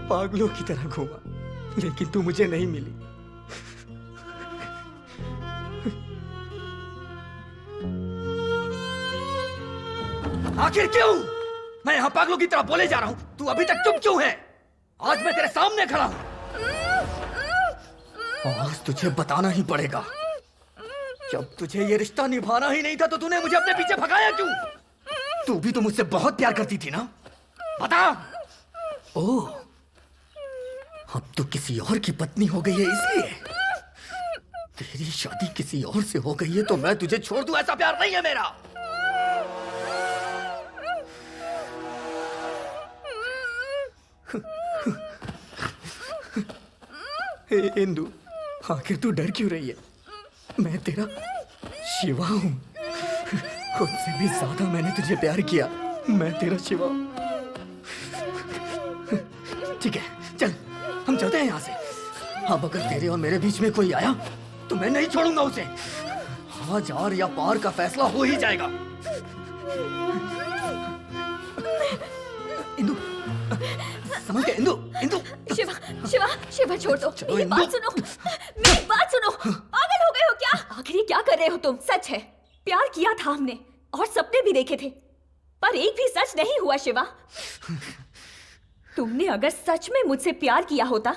[SPEAKER 8] पागलों की तरह घूमा, लेकिन तू मुझे नहीं मिली। आखिर क्यों? मैं यहाँ पागलों की तरह बोले जा रहा हूँ, तू अभी तक चुप क्यों है? आज मैं तेरे सामने खड़ा हूँ, आज तुझे बताना ही पड़ेगा। जब तुझे ये रिश्ता निभाना ही नहीं था तो तूने मुझे अपने पीछे भगाया क्यों? तू भी तो मुझसे बहुत प्यार करती थी ना, बता। ओह, अब तो किसी और की पत्नी हो गई है इसलिए? तेरी शादी किसी और से हो गई है तो मैं तुझे छोड़ दूं, ऐसा प्यार नहीं है मेरा। इंदु, आखिर तू डर क्यों रही है? मैं तेरा शिवा हूं, खुद से भी ज्यादा मैंने तुझे प्यार किया। मैं तेरा शिवा। ठीक है, चल हम चलते हैं यहाँ से। अब अगर तेरे और मेरे बीच में कोई आया तो मैं नहीं छोड़ूंगा उसे। आज आर या पार का फैसला हो ही जाएगा। इंदु, समझ गए? इंदु, इंदु।
[SPEAKER 10] शिवा, शिवा, शिवा छोड़ दो। मेरी बात सुनो, मेरी बात सुनो। पागल हो गए हो क्या? आखिर क्या कर रहे हो तुम? सच है, प्यार किया था हमने और सपने भी देखे थे, पर एक भी सच नहीं हुआ। शिवा, तुमने अगर सच में मुझसे प्यार किया होता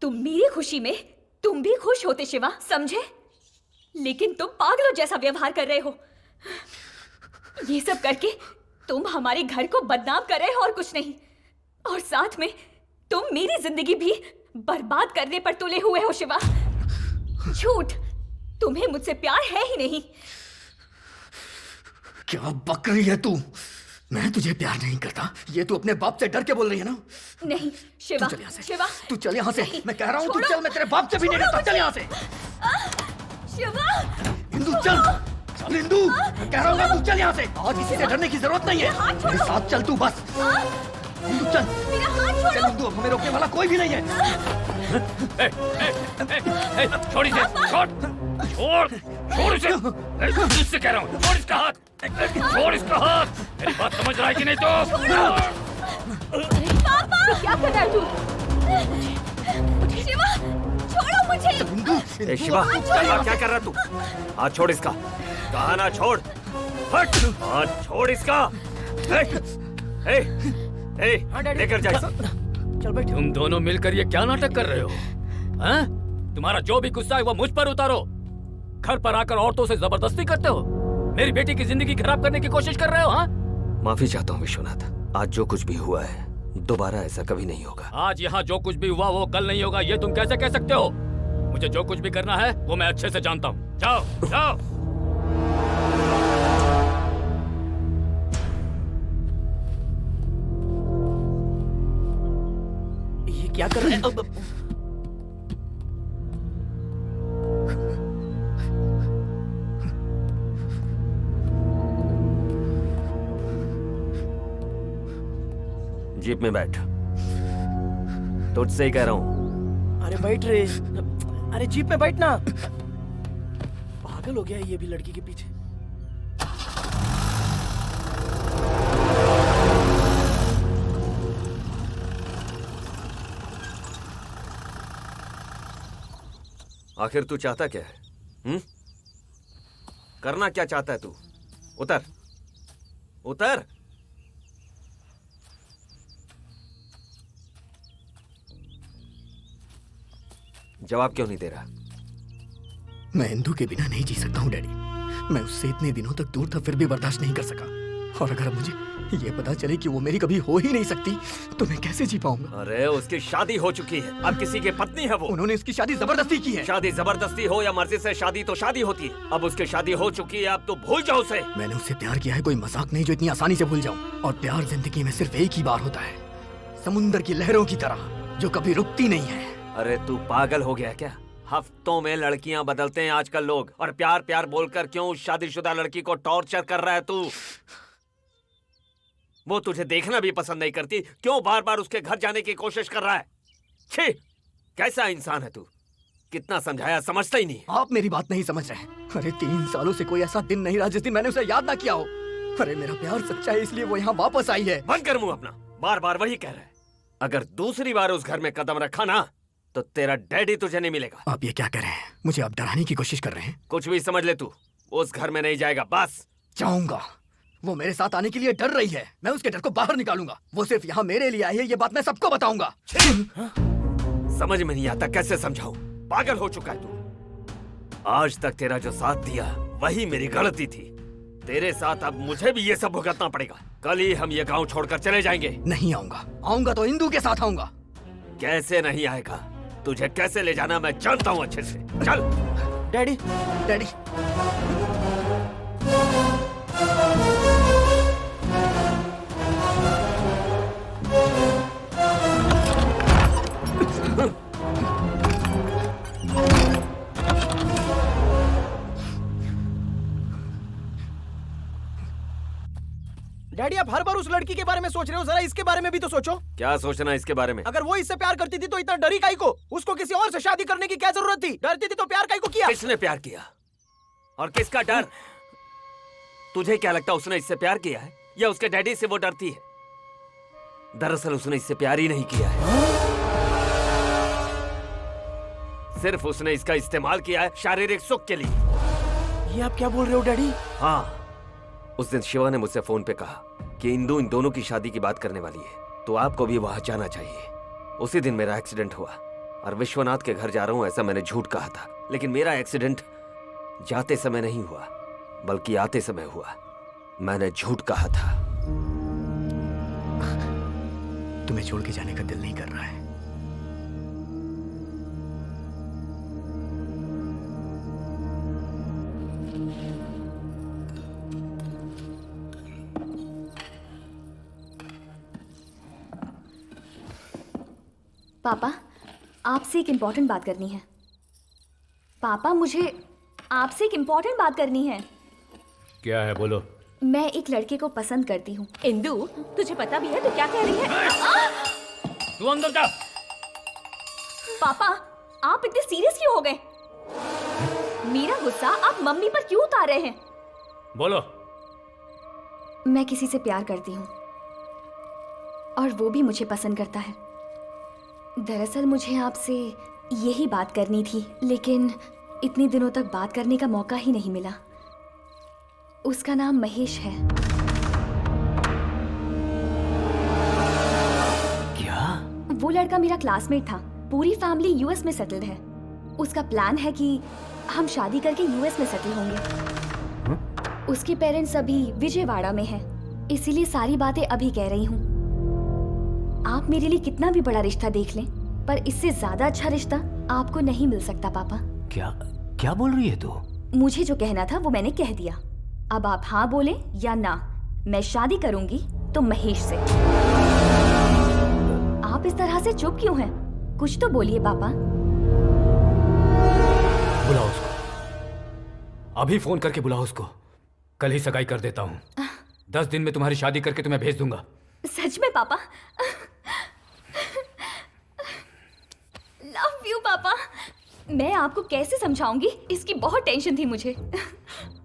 [SPEAKER 10] तो मेरी खुशी में तुम भी खुश होते शिवा, समझे? लेकिन तुम पागलों जैसा व्यवहार कर रहे हो। ये सब करके तुम हमारे घर को बदनाम कर रहे हो और कुछ नहीं, और साथ में तुम मेरी जिंदगी भी बर्बाद करने पर तुले हुए हो शिवा। झूठ, तुम्हें मुझसे प्यार है ही नहीं।
[SPEAKER 8] क्या बक रही है तू? मैं तुझे प्यार नहीं करता, ये तू अपने बाप से डर के बोल रही है ना?
[SPEAKER 10] नहीं शिवा, शिवा,
[SPEAKER 8] तू चल यहाँ से। मैं कह रहा हूँ तू चल, मैं तेरे बाप से भी नहीं डरता। चल यहाँ से।
[SPEAKER 10] शिवा,
[SPEAKER 8] इंदु चल, चल इंदु, मैं कह रहा हूँ ना तू चल यहाँ से। आज किसी से डरने की जरूरत नहीं है, मेरे साथ चल तू बस। इंदु चल, चल इंदु, हमें रोकने वाला कोई भी नहीं है।
[SPEAKER 3] छोड़ इसे, छोड़, छोड़, छोड़ इसे। तुझसे कह रहा हूँ, छोड़ इसका हाथ, छोड़ इसका हाथ। मेरी बात समझ रहा है कि नहीं तो?
[SPEAKER 10] पापा, क्या कर रहा है तू? शिवा, छोड़ो मुझे।
[SPEAKER 14] शिवा, क्या कर रहा तू? हाथ छोड़ इसका। कहा ना छोड़, हट, हाथ छोड़ इसका। लेकर जा इसे।
[SPEAKER 3] तुम दोनों मिलकर ये क्या नाटक कर रहे हो? हैं? तुम्हारा जो भी गुस्सा है वो मुझ पर उतारो। घर पर आकर औरतों से जबरदस्ती करते हो, मेरी बेटी की जिंदगी खराब करने की कोशिश कर रहे हो। हाँ,
[SPEAKER 14] माफी चाहता हूँ विश्वनाथ, आज जो कुछ भी हुआ है दोबारा ऐसा कभी नहीं होगा।
[SPEAKER 3] आज यहाँ जो कुछ भी हुआ वो कल नहीं होगा, ये तुम कैसे कह सकते हो? मुझे जो कुछ भी करना है वो मैं अच्छे से जानता हूँ। जाओ, जाओ।
[SPEAKER 6] ये क्या कर रहे हैं?
[SPEAKER 14] जीप में बैठ, तुझसे ही कह रहा हूँ।
[SPEAKER 6] अरे बैठ रे, अरे जीप में बैठना। पागल हो गया ये भी लड़की के पीछे।
[SPEAKER 14] आखिर तू चाहता क्या है? करना क्या चाहता है तू? उतर, उतर। जवाब क्यों नहीं दे रहा?
[SPEAKER 8] मैं इंदु के बिना नहीं जी सकता हूँ डैडी। मैं उससे इतने दिनों तक दूर था फिर भी बर्दाश्त नहीं कर सका, और अगर मुझे ये पता चले कि वो मेरी कभी हो ही नहीं सकती तो मैं कैसे जी पाऊंगा?
[SPEAKER 14] अरे उसकी शादी हो चुकी है, अब किसी की पत्नी है वो।
[SPEAKER 8] उन्होंने इसकी शादी जबरदस्ती की है।
[SPEAKER 14] शादी जबरदस्ती हो या मर्जी से शादी तो शादी होती है। अब उसकी शादी हो चुकी है, अब तो भूल जाओ उसे।
[SPEAKER 8] मैंने उससे प्यार किया है, कोई मजाक नहीं जो इतनी आसानी से भूल जाऊं। और प्यार जिंदगी में सिर्फ एक ही बार होता है, समुंदर की लहरों की तरह जो कभी रुकती नहीं है।
[SPEAKER 14] अरे तू पागल हो गया क्या? हफ्तों में लड़कियां बदलते हैं आजकल लोग, और प्यार प्यार बोलकर क्यों उस शादीशुदा लड़की को टॉर्चर कर रहा है तू? वो तुझे देखना भी पसंद नहीं करती, क्यों बार बार उसके घर जाने की कोशिश कर रहा है? छी, कैसा इंसान है तू? कितना समझाया, समझता ही नहीं।
[SPEAKER 8] आप मेरी बात नहीं समझ रहे। अरे 3 सालों से कोई ऐसा दिन नहीं रहा जिस दिन मैंने उसे याद ना किया हो। अरे मेरा प्यार सच्चा है, इसलिए वो यहाँ वापस आई है।
[SPEAKER 14] बंद कर मुंह अपना, बार बार वही कह रहा है। अगर दूसरी बार उस घर में कदम रखा ना तो तेरा डैडी तुझे नहीं मिलेगा।
[SPEAKER 8] आप ये क्या कर रहे हैं? मुझे आप डराने की कोशिश कर रहे हैं।
[SPEAKER 14] कुछ भी समझ ले तू, उस घर में नहीं जाएगा। बस
[SPEAKER 8] जाऊंगा। वो मेरे साथ आने के लिए डर रही है, मैं उसके डर को बाहर निकालूंगा। वो सिर्फ यहाँ मेरे लिए आई है, ये बात मैं सबको बताऊंगा।
[SPEAKER 14] समझ में नहीं आता कैसे समझाऊं, पागल हो चुका है तू। आज तक तेरा जो साथ दिया वही मेरी गलती थी। तेरे साथ अब मुझे भी ये सब भुगतना पड़ेगा। कल ही हम ये गांव छोड़कर चले जाएंगे।
[SPEAKER 8] नहीं आऊंगा, आऊंगा तो इंदू के साथ आऊंगा।
[SPEAKER 14] कैसे नहीं आएगा? तुझे कैसे ले जाना मैं जानता हूँ अच्छे से। चल।
[SPEAKER 8] Daddy, daddy.
[SPEAKER 6] डैडी आप हर बार उस लड़की के बारे में सोच रहे हो, जरा इसके बारे में भी तो सोचो।
[SPEAKER 14] क्या सोचना इसके बारे में?
[SPEAKER 6] अगर वो इससे प्यार करती थी तो इतना डरी काई को? उसको किसी और से शादी करने की क्या जरूरत थी? डरती थी तो प्यार काई को किया?
[SPEAKER 14] किसने प्यार किया और किसका डर? तुझे क्या लगता उसने इससे प्यार किया है या उसके डैडी से वो डरती है? दरअसल उसने इससे प्यार ही नहीं किया है, सिर्फ उसने इसका इस्तेमाल किया है शारीरिक सुख के लिए।
[SPEAKER 6] ये आप क्या बोल रहे हो डैडी?
[SPEAKER 14] हाँ, उस दिन शिवा ने मुझसे फोन पे कहा कि इंदू इन दोनों की शादी की बात करने वाली है, तो आपको भी वहां जाना चाहिए। उसी दिन मेरा एक्सीडेंट हुआ और विश्वनाथ के घर जा रहा हूं ऐसा मैंने झूठ कहा था, लेकिन मेरा एक्सीडेंट जाते समय नहीं हुआ बल्कि आते समय हुआ। मैंने झूठ कहा था।
[SPEAKER 8] तुम्हें छोड़ के जाने का दिल नहीं कर रहा है।
[SPEAKER 10] पापा, आपसे एक इम्पोर्टेंट बात करनी है। पापा, मुझे आपसे एक इम्पोर्टेंट बात करनी है।
[SPEAKER 3] क्या है, बोलो।
[SPEAKER 10] मैं एक लड़के को पसंद करती हूँ।
[SPEAKER 9] इंदु, तुझे पता भी है तू क्या कह रही है?
[SPEAKER 3] तू अंदर जा।
[SPEAKER 10] पापा, आप इतने सीरियस क्यों हो गए? मेरा गुस्सा आप मम्मी पर क्यों उतार रहे हैं?
[SPEAKER 3] बोलो।
[SPEAKER 10] मैं किसी से प्यार करती हूँ और वो भी मुझे पसंद करता है। दरअसल मुझे आपसे यही बात करनी थी, लेकिन इतने दिनों तक बात करने का मौका ही नहीं मिला। उसका नाम महेश है।
[SPEAKER 8] क्या?
[SPEAKER 10] वो लड़का मेरा क्लासमेट था। पूरी फैमिली यूएस में सेटल्ड है। उसका प्लान है कि हम शादी करके यूएस में सेटल होंगे। उसके पेरेंट्स अभी विजयवाड़ा में हैं, इसीलिए सारी बातें अभी कह रही हूँ। आप मेरे लिए कितना भी बड़ा रिश्ता देख लें, पर इससे ज्यादा अच्छा रिश्ता आपको नहीं मिल सकता पापा।
[SPEAKER 8] क्या बोल रही है तू?
[SPEAKER 10] मुझे जो कहना था वो मैंने कह दिया। अब आप हाँ बोले या ना, मैं शादी करूंगी तो महेश से। आप इस तरह से चुप क्यों हैं? कुछ तो बोलिए पापा।
[SPEAKER 3] बुलाओ उसको, अभी फोन करके बुलाओ उसको। कल ही सगाई कर देता हूँ। 10 दिन में तुम्हारी शादी करके तुम्हें भेज दूंगा।
[SPEAKER 10] सच में पापा? लव यू पापा। मैं आपको कैसे समझाऊंगी, इसकी बहुत टेंशन थी मुझे।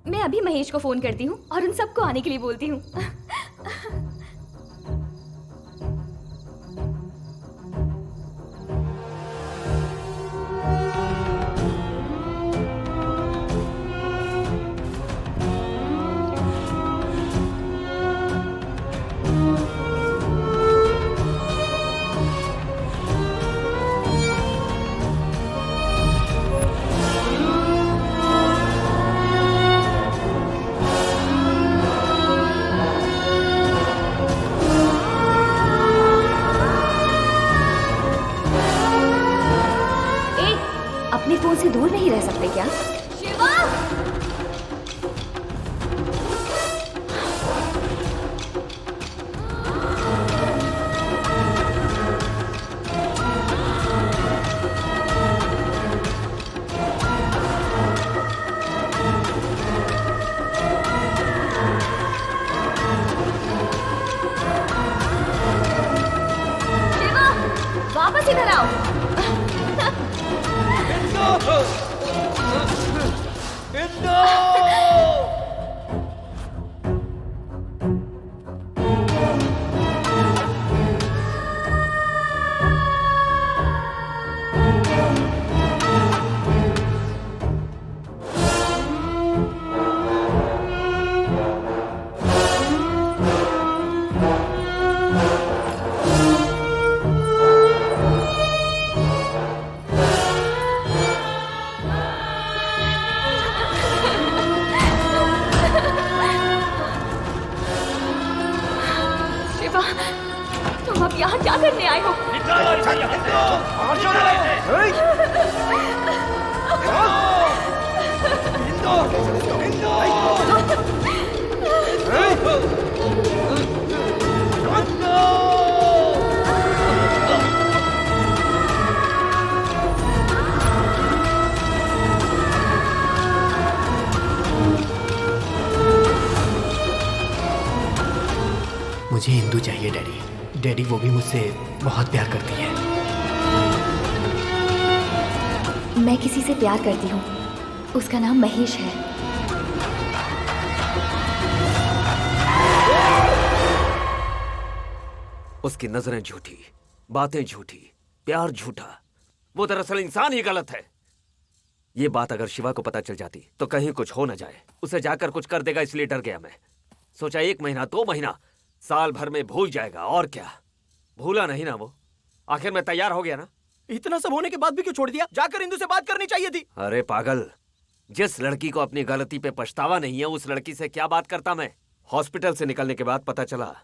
[SPEAKER 10] मैं अभी महेश को फोन करती हूँ और उन सबको आने के लिए बोलती हूँ। फोन से दूर नहीं रह सकते क्या? शिवा! शिवा, तुम अब यहाँ क्या करने आए हो?
[SPEAKER 1] मुझे इंदु चाहिए डैडी। डैडी वो भी मुझसे बहुत प्यार करती है।
[SPEAKER 10] मैं किसी से प्यार करती हूँ, उसका नाम महेश है।
[SPEAKER 5] उसकी नजरें झूठी, बातें झूठी, प्यार झूठा। वो दरअसल इंसान ही गलत है। ये बात अगर शिवा को पता चल जाती तो कहीं कुछ हो न जाए, उसे जाकर कुछ कर देगा, इसलिए डर गया मैं। सोचा 1 महीना 2 महीना साल भर में भूल जाएगा, और क्या। भूला नहीं ना वो। आखिर मैं तैयार हो गया ना।
[SPEAKER 6] इतना सब होने के बाद भी क्यों छोड़ दिया? जाकर इंदु से बात करनी चाहिए थी।
[SPEAKER 5] अरे पागल, जिस लड़की को अपनी गलती पे पछतावा नहीं है उस लड़की से क्या बात करता मैं। हॉस्पिटल से निकलने के बाद पता चला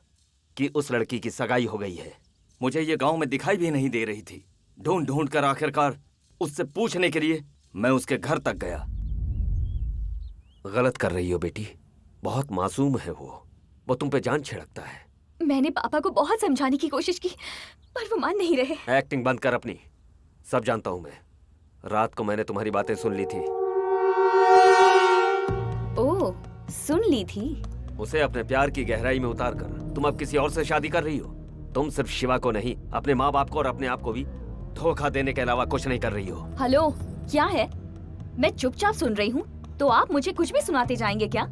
[SPEAKER 5] कि उस लड़की की सगाई हो गई है।
[SPEAKER 14] मुझे ये गांव में दिखाई भी नहीं दे रही थी। ढूंढ ढूंढ कर आखिरकार उससे पूछने के लिए मैं उसके घर तक गया।
[SPEAKER 5] गलत कर रही हो बेटी, बहुत मासूम है वो तुम पे जान छिड़कता है।
[SPEAKER 10] मैंने पापा को बहुत समझाने की कोशिश की, पर वो मान नहीं रहे।
[SPEAKER 5] एक्टिंग बंद कर अपनी। सब जानता हूं मैं। रात को मैंने तुम्हारी बातें सुन ली थी।
[SPEAKER 10] ओह, सुन ली थी?
[SPEAKER 5] उसे अपने प्यार की गहराई में उतार कर तुम अब किसी और से शादी कर रही हो। तुम सिर्फ शिवा को नहीं, अपने माँ बाप को और अपने आप को भी धोखा देने के अलावा कुछ नहीं कर रही हो।
[SPEAKER 10] हेलो, क्या है? मैं चुपचाप सुन रही हूँ, तो आप मुझे कुछ भी सुनाते जाएंगे क्या?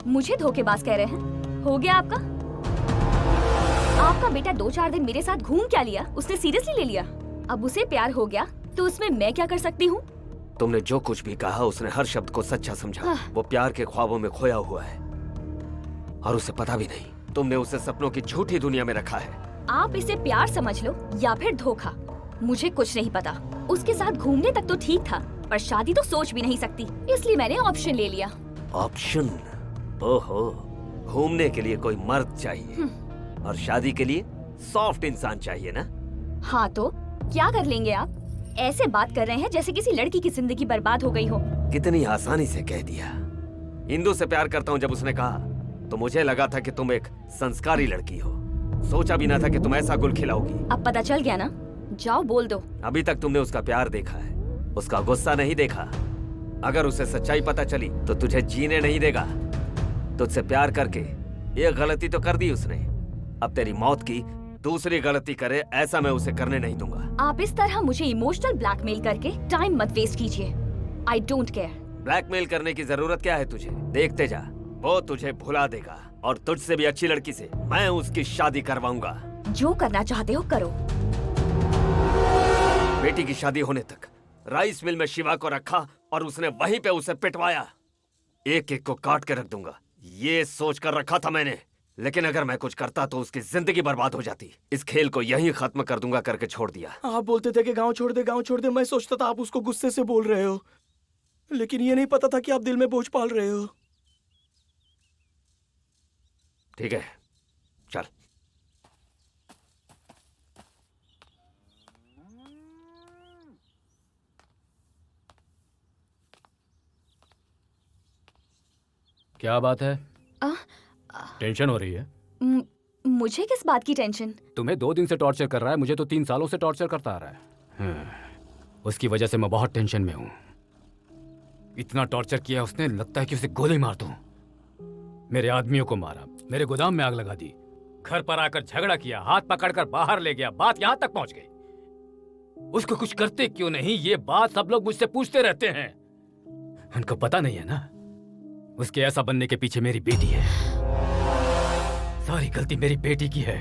[SPEAKER 10] मुझे धोखेबाज कह रहे हैं? हो गया आपका बेटा 2-4 दिन मेरे साथ घूम क्या लिया, उसने सीरियसली ले लिया। अब उसे प्यार हो गया तो उसमें मैं क्या कर सकती हूँ?
[SPEAKER 5] तुमने जो कुछ भी कहा उसने हर शब्द को सच्चा समझा। वो प्यार के ख्वाबों में खोया हुआ है और उसे पता भी नहीं। तुमने उसे सपनों की झूठी दुनिया में रखा है।
[SPEAKER 10] आप इसे प्यार समझ लो या फिर धोखा, मुझे कुछ नहीं पता। उसके साथ घूमने तक तो ठीक था, पर शादी तो सोच भी नहीं सकती, इसलिए मैंने ऑप्शन ले लिया।
[SPEAKER 5] ऑप्शन? ओहो, घूमने के लिए कोई मर्द चाहिए और शादी के लिए सॉफ्ट इंसान चाहिए ना?
[SPEAKER 10] हाँ तो क्या कर लेंगे आप? ऐसे बात कर रहे हैं जैसे किसी लड़की की जिंदगी बर्बाद हो गई हो।
[SPEAKER 5] कितनी आसानी से कह दिया। इंदु से प्यार करता हूँ जब उसने कहा तो मुझे लगा था कि तुम एक संस्कारी लड़की हो। सोचा भी ना था कि तुम ऐसा गुल खिलाओगी।
[SPEAKER 10] अब पता चल गया ना, जाओ बोल दो।
[SPEAKER 5] अभी तक तुमने उसका प्यार देखा है, उसका गुस्सा नहीं देखा। अगर उसे सच्चाई पता चली तो तुझे जीने नहीं देगा। तुझसे प्यार करके एक गलती तो कर दी उसने, अब तेरी मौत की दूसरी गलती करे ऐसा मैं उसे करने नहीं दूंगा।
[SPEAKER 10] आप इस तरह मुझे इमोशनल ब्लैकमेल करके टाइम मत वेस्ट कीजिए। I don't care.
[SPEAKER 5] ब्लैकमेल करने की जरूरत क्या है तुझे? देखते जा, वो तुझे भुला देगा और तुझसे भी अच्छी लड़की से मैं उसकी शादी करवाऊंगा।
[SPEAKER 10] जो करना चाहते हो करो।
[SPEAKER 5] बेटी की शादी होने तक राइस मिल में शिवा को रखा और उसने वहीं पे उसे पिटवाया। एक एक को काट के रख दूंगा, ये सोच कर रखा था मैंने। लेकिन अगर मैं कुछ करता तो उसकी जिंदगी बर्बाद हो जाती। इस खेल को यहीं खत्म कर दूंगा करके छोड़ दिया।
[SPEAKER 6] आप बोलते थे कि गांव छोड़ दे, गांव छोड़ दे। मैं सोचता था आप उसको गुस्से से बोल रहे हो, लेकिन ये नहीं पता था कि आप दिल में बोझ पाल रहे हो।
[SPEAKER 5] ठीक है, चल।
[SPEAKER 3] क्या बात है? टेंशन हो रही है?
[SPEAKER 10] मुझे किस बात की टेंशन?
[SPEAKER 3] तुम्हें 2 दिन से टॉर्चर कर रहा है, मुझे तो 3 सालों से टॉर्चर करता आ रहा है। उसकी वजह से मैं बहुत टेंशन में हूँ। इतना टॉर्चर किया उसने, लगता है कि उसे गोली मार दूं। मेरे आदमियों को मारा, मेरे गोदाम में आग लगा दी, घर पर आकर झगड़ा किया, हाथ पकड़कर बाहर ले गया, बात यहाँ तक पहुंच गई। उसको कुछ करते क्यों नहीं, ये बात सब लोग मुझसे पूछते रहते हैं। उनको पता नहीं है ना, उसके ऐसा बनने के पीछे मेरी बेटी है। सारी गलती मेरी बेटी की है।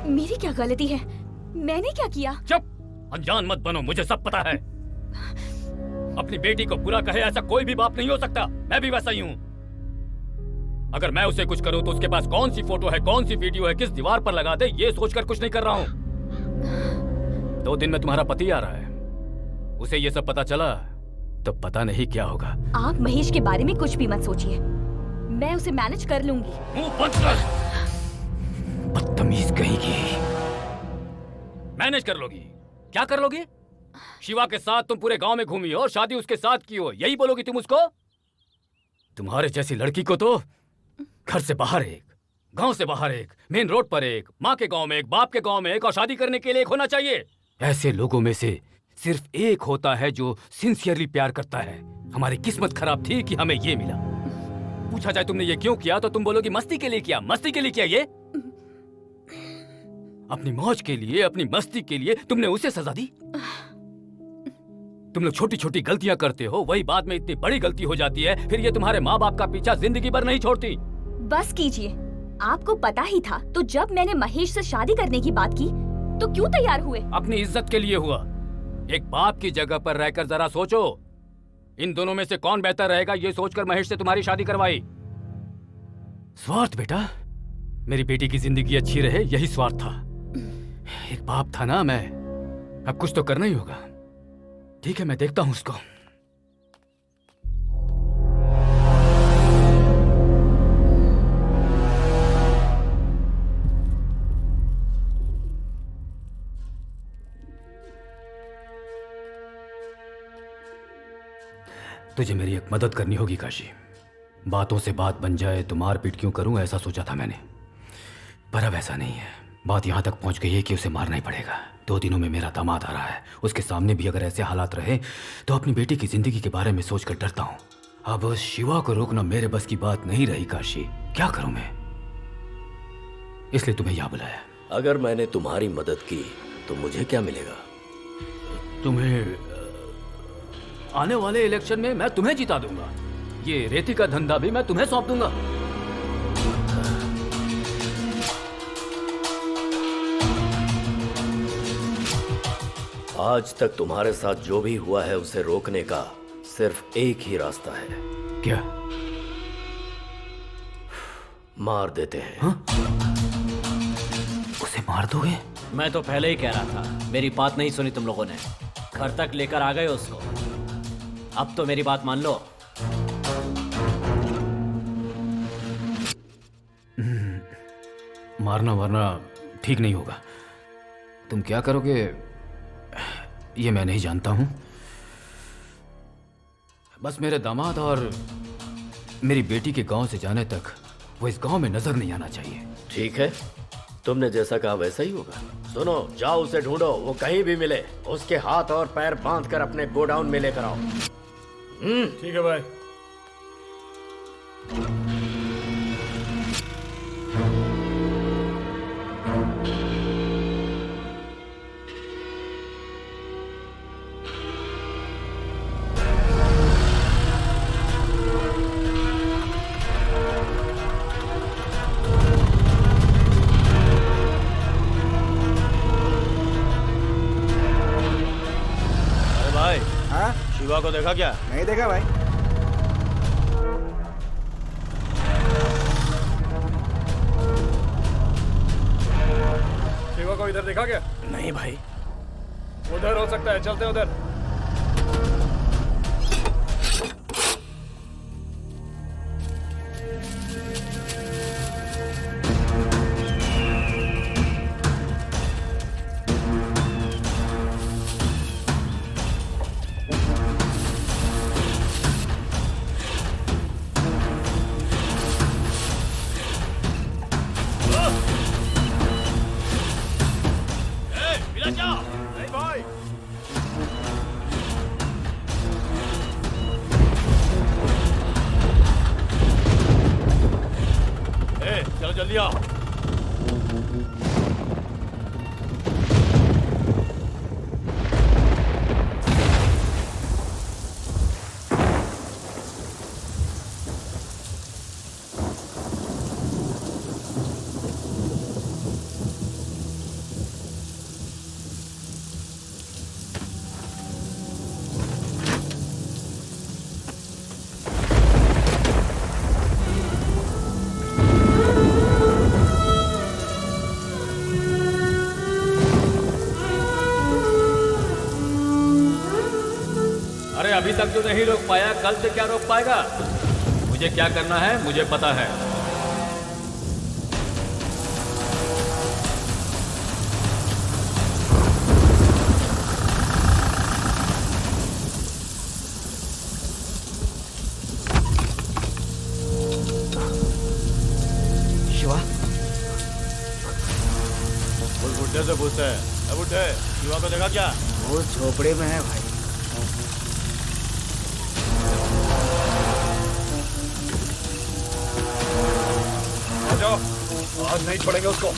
[SPEAKER 10] मेरी क्या गलती है? मैंने क्या किया?
[SPEAKER 3] चुप, अनजान मत बनो, मुझे सब पता है। अपनी बेटी को बुरा कहे ऐसा कोई भी बाप नहीं हो सकता। मैं भी वैसा ही हूँ। अगर मैं उसे कुछ करूँ तो उसके पास कौन सी फोटो है, कौन सी वीडियो है, किस दीवार पर लगा दे, ये सोचकर कुछ नहीं कर रहा हूँ। 2 दिन में तुम्हारा पति आ रहा है, उसे ये सब पता चला तो पता नहीं क्या होगा।
[SPEAKER 10] आप महेश के बारे में कुछ भी मत सोचिए, मैं उसे मैनेज कर लूंगी।
[SPEAKER 3] मुंह बंद कर, बदतमीज कहेगी। मैनेज कर लोगी? क्या कर लोगी? शिवा के साथ तुम पूरे गांव में घूमी हो, शादी उसके साथ की हो, यही बोलोगी तुम उसको? तुम्हारे जैसी लड़की को तो घर से बाहर एक, गांव से बाहर एक, मेन रोड पर एक, माँ के गांव में एक, बाप के गांव में एक और शादी करने के लिए एक होना चाहिए। ऐसे लोगों में से सिर्फ एक होता है जो सिंसियरली प्यार करता है। हमारी किस्मत खराब थी कि हमें ये मिला। पूछा जाए तुमने ये क्यों किया तो तुम बोलोगी मस्ती के लिए किया। मस्ती के लिए किया? ये अपनी मौज के लिए, अपनी मस्ती के लिए तुमने उसे सजा दी। तुम लोग छोटी छोटी गलतियां करते हो, वही बाद में इतनी बड़ी गलती हो जाती है, फिर ये तुम्हारे माँ बाप का पीछा जिंदगी भर नहीं छोड़ती।
[SPEAKER 10] बस कीजिए, आपको पता ही था तो जब मैंने महेश से शादी करने की बात की तो क्यों तैयार हुए? अपनी इज्जत के लिए हुआ। एक बाप की जगह पर रहकर जरा सोचो, इन दोनों में से कौन बेहतर रहेगा, ये सोचकर महेश से तुम्हारी शादी करवाई। स्वार्थ बेटा, मेरी बेटी की जिंदगी अच्छी रहे, यही स्वार्थ था। एक बाप था ना मैं, अब कुछ तो करना ही होगा। ठीक है, मैं देखता हूं उसको। तुझे मेरी एक मदद करनी होगी काशी। बातों से बात बन जाए तो मारपीट क्यों करूं, ऐसा सोचा था मैंने, पर अब ऐसा नहीं है। बात यहां तक पहुंच गई है कि उसे मारना ही पड़ेगा। 2 दिनों में मेरा दामाद आ रहा है, उसके सामने भी अगर ऐसे हालात रहे तो अपनी बेटी की जिंदगी के बारे में सोचकर डरता हूं। अब शिवा को रोकना मेरे बस की बात नहीं रही काशी, क्या करूं मैं, इसलिए तुम्हें यहां बुलाया।
[SPEAKER 2] अगर मैंने तुम्हारी मदद की तो मुझे क्या मिलेगा?
[SPEAKER 3] तुम्हें आने वाले इलेक्शन में मैं तुम्हें जिता दूंगा। ये रेती का धंधा भी मैं तुम्हें सौंप दूंगा।
[SPEAKER 2] आज तक तुम्हारे साथ जो भी हुआ है उसे रोकने का सिर्फ एक ही रास्ता है।
[SPEAKER 3] क्या?
[SPEAKER 2] मार देते हैं।
[SPEAKER 3] हाँ? उसे मार दोगे?
[SPEAKER 1] मैं तो पहले ही कह रहा था, मेरी बात नहीं सुनी तुम लोगों ने। घर तक लेकर आ गए उसको, अब तो मेरी बात मान लो।
[SPEAKER 3] मारना वारना ठीक नहीं होगा। तुम क्या करोगे ये मैं नहीं जानता हूं, बस मेरे दामाद और मेरी बेटी के गांव से जाने तक वो इस गांव में नजर नहीं आना चाहिए।
[SPEAKER 2] ठीक है, तुमने जैसा कहा वैसा ही होगा। सुनो, जाओ उसे ढूंढो, वो कहीं भी मिले उसके हाथ और पैर बांधकर अपने गोडाउन में लेकर आओ।
[SPEAKER 12] ठीक है भाई।
[SPEAKER 7] शिवा को देखा क्या?
[SPEAKER 4] नहीं देखा भाई।
[SPEAKER 12] शिवा को इधर देखा क्या?
[SPEAKER 7] नहीं भाई।
[SPEAKER 12] उधर हो सकता है, चलते हैं उधर।
[SPEAKER 3] तक जो नहीं रोक पाया कल से क्या रोक पाएगा? मुझे क्या करना है मुझे पता है।
[SPEAKER 4] शिवा,
[SPEAKER 7] उस बुढ़े से पूछते हैं, अब बुढ़े शिवा को देखा क्या?
[SPEAKER 4] वो झोपड़े में है भाई।
[SPEAKER 12] आ जाओ, आज नहीं छोड़ेंगे उसको।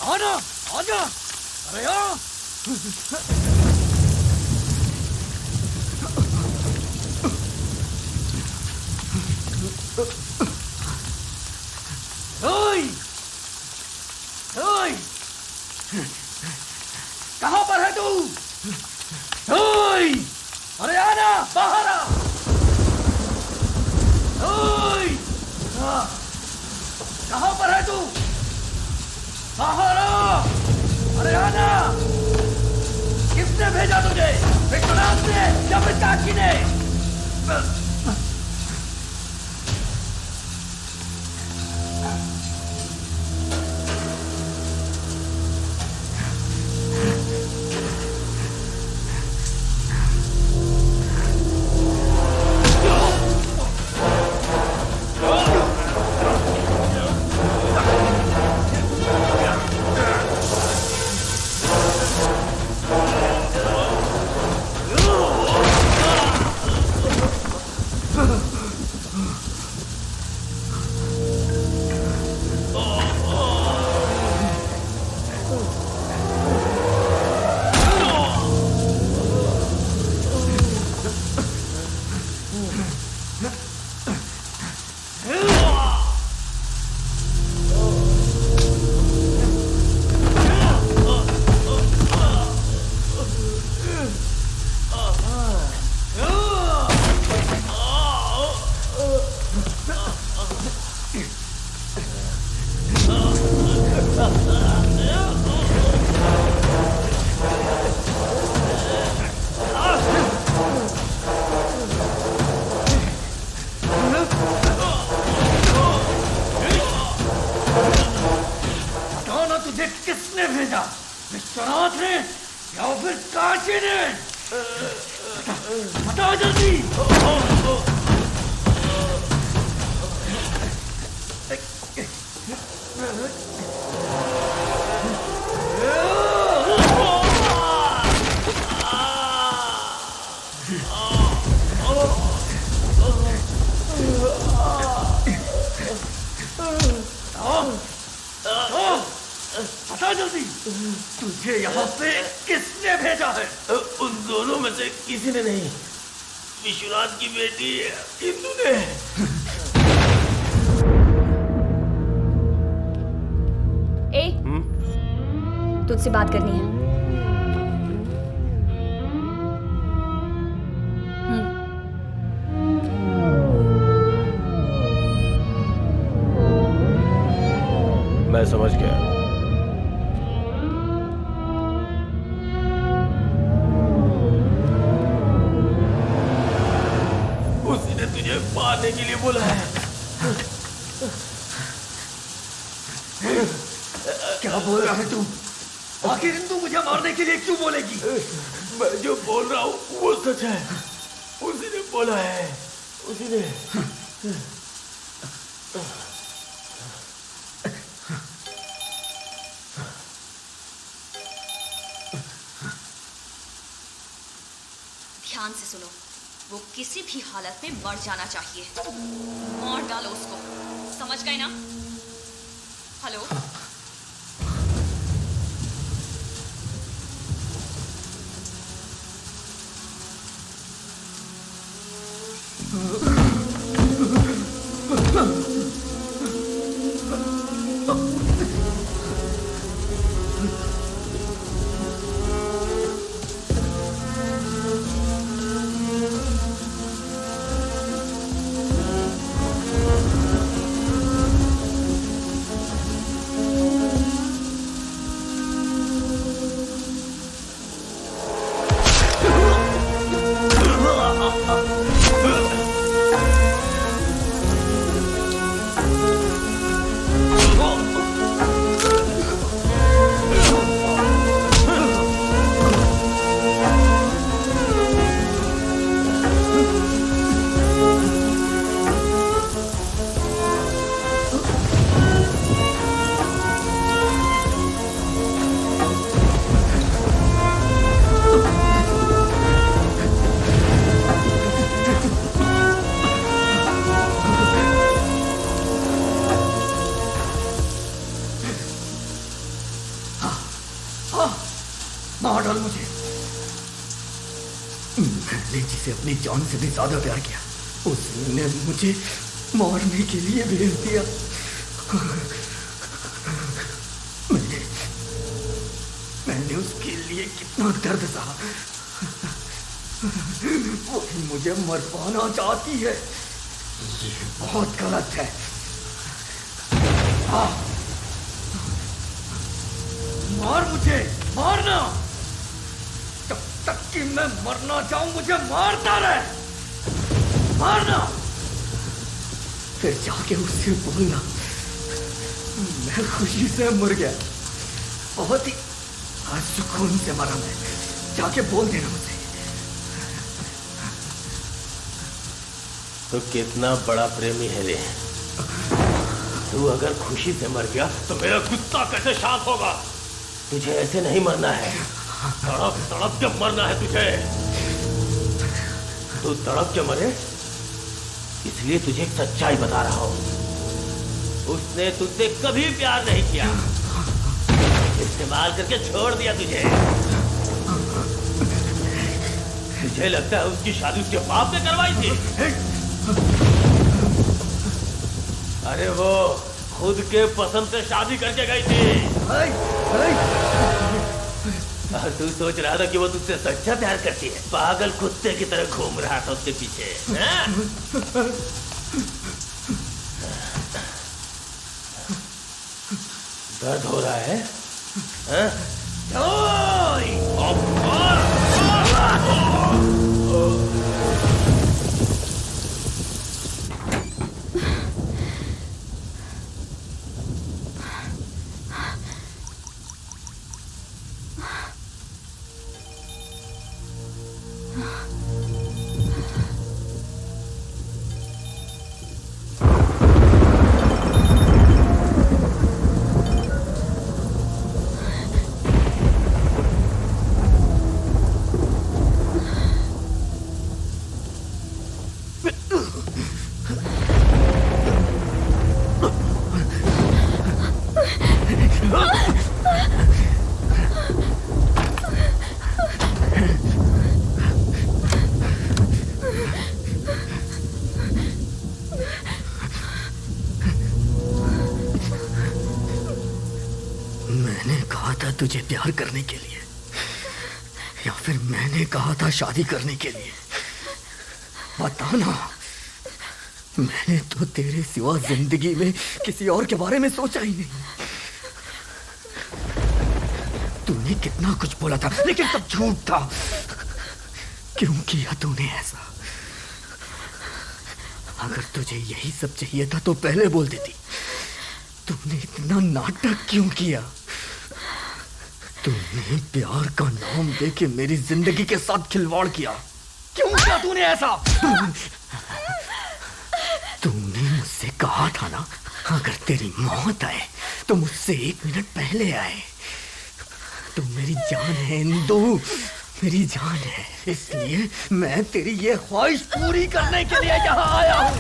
[SPEAKER 8] आना, आजा, अरे आ! ओए! ओए! कहाँ पर है तू? ओए! अरे आना, बाहर आ! ओए! कहाँ पर है तू? बाहर आ! अरे आना! किसने भेजा तुझे? विश्वनाथ ने या फिर काकी ने? तुझे किसने भेजा? विश्वनाथ ने या फिर काशी ने? बता जल्दी। बता जल्दी, तुझे यहाँ पे किसने भेजा है?
[SPEAKER 7] उन दोनों में से किसी ने नहीं, विश्वनाथ की बेटी इंदु ने।
[SPEAKER 10] ए, तुझसे बात करनी है।
[SPEAKER 7] मैं समझ गया। उसी ने तुझे मारने के लिए बोला है।
[SPEAKER 8] क्या बोल रहा है तू? आखिर इंदु मुझे मारने के लिए क्यों बोलेगी?
[SPEAKER 7] मैं जो बोल रहा हूँ वो सच है। उसी ने बोला है, उसी ने।
[SPEAKER 10] ध्यान से सुनो, वो किसी भी हालत में मर जाना चाहिए। मार डालो उसको, समझ गए ना? हेलो?
[SPEAKER 8] मार डाल मुझे। मैंने जिसे अपनी जान से भी ज्यादा प्यार किया, उसने मुझे मारने के लिए भेज दिया। मैंने उसके लिए कितना दर्द सहा। वही मुझे मरवाना चाहती है। ये बहुत गलत है। मार मुझे, मारना। जब तक कि मैं मरना चाहूं मुझे मारता रहे। मारना। फिर जाके उससे बोलना मैं खुशी से मर गया, बहुत ही सुकून से मरा मैं। जाके बोल देना मुझे।
[SPEAKER 7] तो कितना बड़ा प्रेमी है रे। तू अगर खुशी से मर गया तो मेरा गुस्सा कैसे शांत होगा? तुझे ऐसे नहीं मरना है, तड़प तड़प के मरना है तुझे। तू तड़प के मरे इसलिए तुझे एक सच्चाई बता रहा हूं। उसने तुझसे कभी प्यार नहीं किया, इस्तेमाल करके छोड़ दिया तुझे। मुझे लगता है उसकी शादी उसके बाप ने करवाई थी। अरे वो खुद के पसंद से शादी करके गई थी। और तू सोच रहा था कि वो तुझसे सच्चा प्यार करती है। पागल कुत्ते की तरह घूम रहा था उसके पीछे। दर्द हो रहा है?
[SPEAKER 8] मैंने कहा था तुझे प्यार करने के लिए, या फिर मैंने कहा था शादी करने के लिए? बताना। मैंने तो तेरे सिवा जिंदगी में किसी और के बारे में सोचा ही नहीं। तूने कितना कुछ बोला था, लेकिन सब झूठ था। क्यों किया तूने ऐसा? अगर तुझे यही सब चाहिए था तो पहले बोल देती। तूने इतना नाटक क्यों किया? तूने प्यार का नाम देके मेरी जिंदगी के साथ खिलवाड़ किया। क्यों किया तूने ऐसा? तूने मुझसे कहा था ना, अगर तेरी मौत आए तो मुझसे 1 मिनट पहले आए। तू मेरी जान है इंदु, मेरी जान है। इसलिए मैं तेरी ये ख्वाहिश पूरी करने के लिए यहाँ आया हूँ।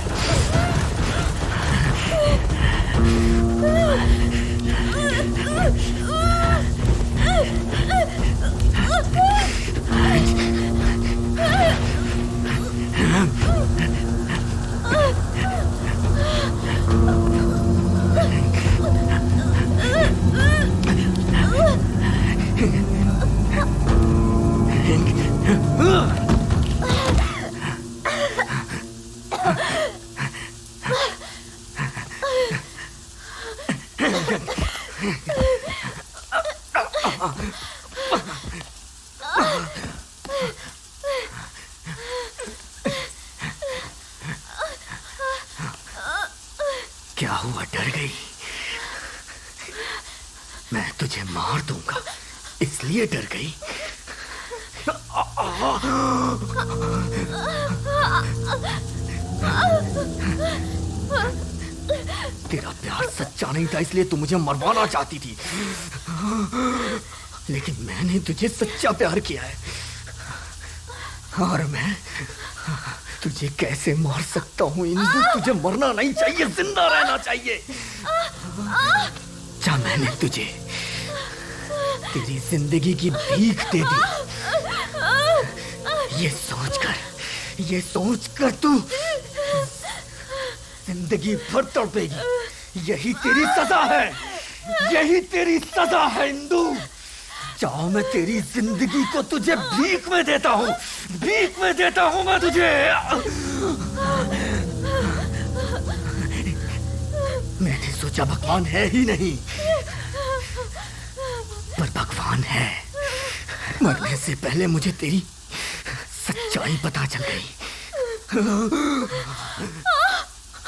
[SPEAKER 8] क्या हुआ, डर गई? मैं तुझे मार दूंगा इसलिए डर गई? तेरा प्यार सच्चा नहीं था इसलिए तू मुझे मरवाना चाहती थी, लेकिन मैंने तुझे सच्चा प्यार किया है। और मैं तुझे कैसे मार सकता हूँ इंदु? तुझे मरना नहीं चाहिए, जिंदा रहना चाहिए। क्या मैंने तुझे तेरी जिंदगी की भीख दे दी? ये सोचकर तू जिंदगी भर तड़पेगी। यही तेरी सजा है, यही तेरी सजा है इंदु। चाहो मैं तेरी जिंदगी को तुझे भीख में देता हूँ, भीख में देता हूँ मैं तुझे। मैंने सोचा भगवान है ही नहीं, पर भगवान है। मरने से पहले मुझे तेरी सच्चाई पता चल गई।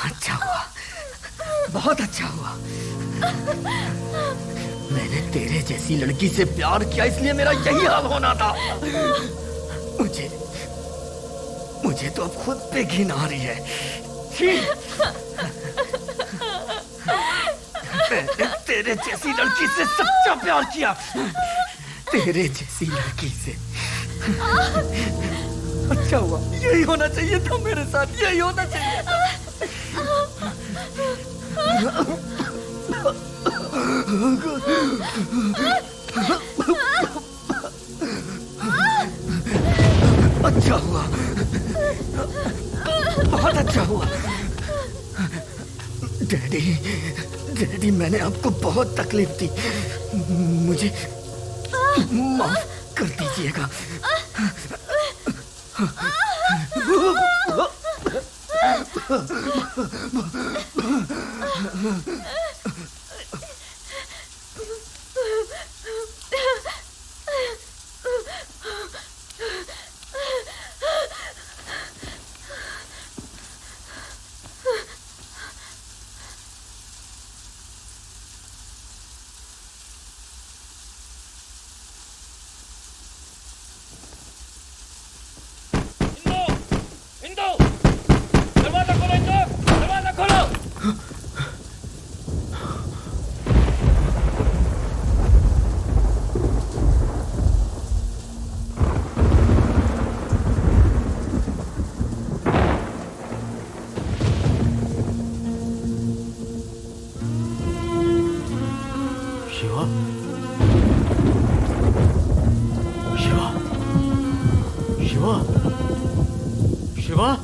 [SPEAKER 8] अच्छा हुआ, बहुत अच्छा हुआ। मैंने तेरे जैसी लड़की से प्यार किया इसलिए मेरा यही हाल होना था। मुझे तो अब खुद पे घिन आ रही है। मैंने तेरे जैसी लड़की से सच्चा प्यार किया, तेरे जैसी लड़की से। अच्छा हुआ, यही होना चाहिए था मेरे साथ, यही होना चाहिए था। अच्छा हुआ, बहुत अच्छा हुआ। डैडी, मैंने आपको बहुत तकलीफ दी, मुझे माफ कर दीजिएगा।
[SPEAKER 3] शिवा?